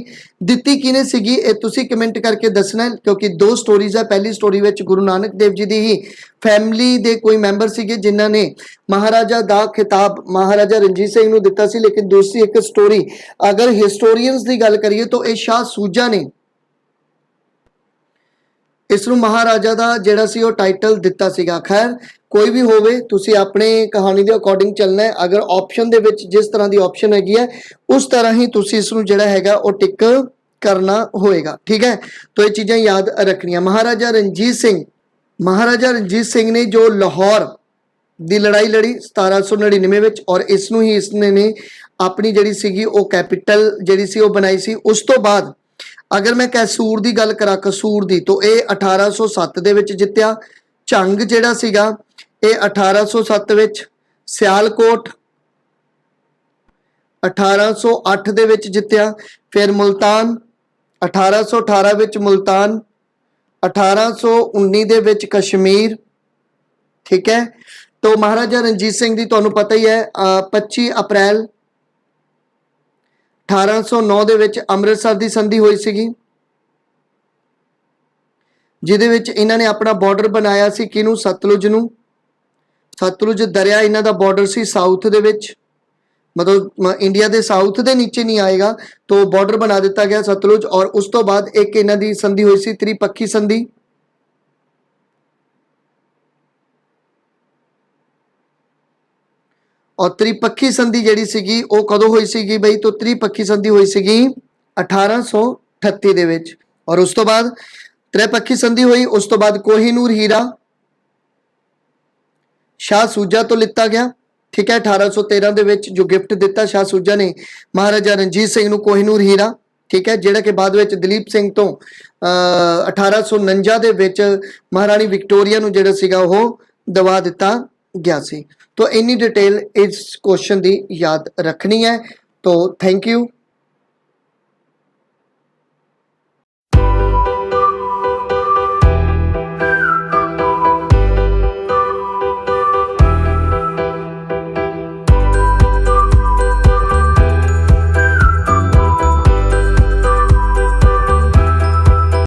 दित्ती किने सीगी ਇਹ ਤੁਸੀਂ कमेंट करके दसना, क्योंकि दो स्टोरीज है। पहली स्टोरी ਵਿੱਚ गुरु नानक देव जी की ही फैमिली के कोई मैंबर सीगे जिन्हां ने महाराजा का खिताब महाराजा रणजीत सिंह नूं दिता सी। लेकिन दूसरी एक स्टोरी अगर हिस्टोरीअनस की गल करिए तो यह शाह सूजा ने इसनूं महाराजा का जिहड़ा सी वो टाइटल दिता सीगा। खैर कोई भी होवे तुसी अपने कहानी के अकॉर्डिंग चलना है। अगर ऑप्शन दे विच जिस तरह की ऑप्शन हैगी है उस तरह ही तुसी इसनूं जिहड़ा हैगा वो टिक करना होएगा। ठीक है, तो ये चीज़ां याद रखनियां। महाराजा रणजीत सिंह ने जो लाहौर की लड़ाई लड़ी 1799 विच, और इसनूं ही इसने अपनी जिहड़ी सीगी वो कैपिटल जिहड़ी सी वो बनाई सी। उस तो बाद अगर मैं कैसूर की गल करा कसूर की तो ये 1807 दे विच जित्या। झंग जिहड़ा सीगा ये 1807 विच, सियालकोट 1808 दे विच जित्या। फिर मुल्तान 1818 विच मुल्तान, 1819 दे विच कश्मीर। ठीक है, तो महाराजा रणजीत सिंह की तुहानूं पता ही है 25 अप्रैल 1809 ਦੇ ਵਿੱਚ ਅੰਮ੍ਰਿਤਸਰ ਦੀ ਸੰਧੀ ਹੋਈ ਸੀਗੀ, ਜਿਹਦੇ ਵਿੱਚ ਇਹਨਾਂ ਨੇ ਆਪਣਾ ਬਾਰਡਰ ਬਣਾਇਆ ਸੀ ਕਿਹਨੂੰ? ਸਤਲੁਜ ਨੂੰ। ਸਤਲੁਜ ਦਰਿਆ ਇਹਨਾਂ ਦਾ ਬਾਰਡਰ ਸੀ ਸਾਊਥ ਦੇ ਵਿੱਚ, मतलब इंडिया के साउथ के नीचे नहीं आएगा, तो बॉर्डर बना दिता गया सतलुज। और उस तो बाद एक इन्हां दी संधि हुई सी त्रिपक्षी संधि। और त्रिपक्षी संधि जिहड़ी सीगी वो कदों हुई सीगी बई? तो त्रिपक्षी संधि हुई सीगी 1838 दे विच। और उस तो बाद त्रिपक्षी संधि हुई, उस तो बाद कोहिनूर हीरा शाह सूजा तो लिता गया। ठीक है, 1813 दे विच जो गिफ्ट दिता शाह सूजा ने महाराजा रणजीत सिंह नूं कोहिनूर हीरा। ਠੀਕ ਹੈ, ਜਿਹੜਾ ਕਿ ਬਾਅਦ ਵਿੱਚ ਦਲੀਪ ਸਿੰਘ ਤੋਂ 1849 ਦੇ ਵਿੱਚ ਮਹਾਰਾਣੀ ਵਿਕਟੋਰੀਆ ਨੂੰ ਜਿਹੜਾ ਸੀਗਾ ਉਹ ਦਬਾ ਦਿੱਤਾ ਗਿਆ ਸੀ। तो इन्नी डिटेल इस क्वेश्चन की याद रखनी है। तो थैंक यू।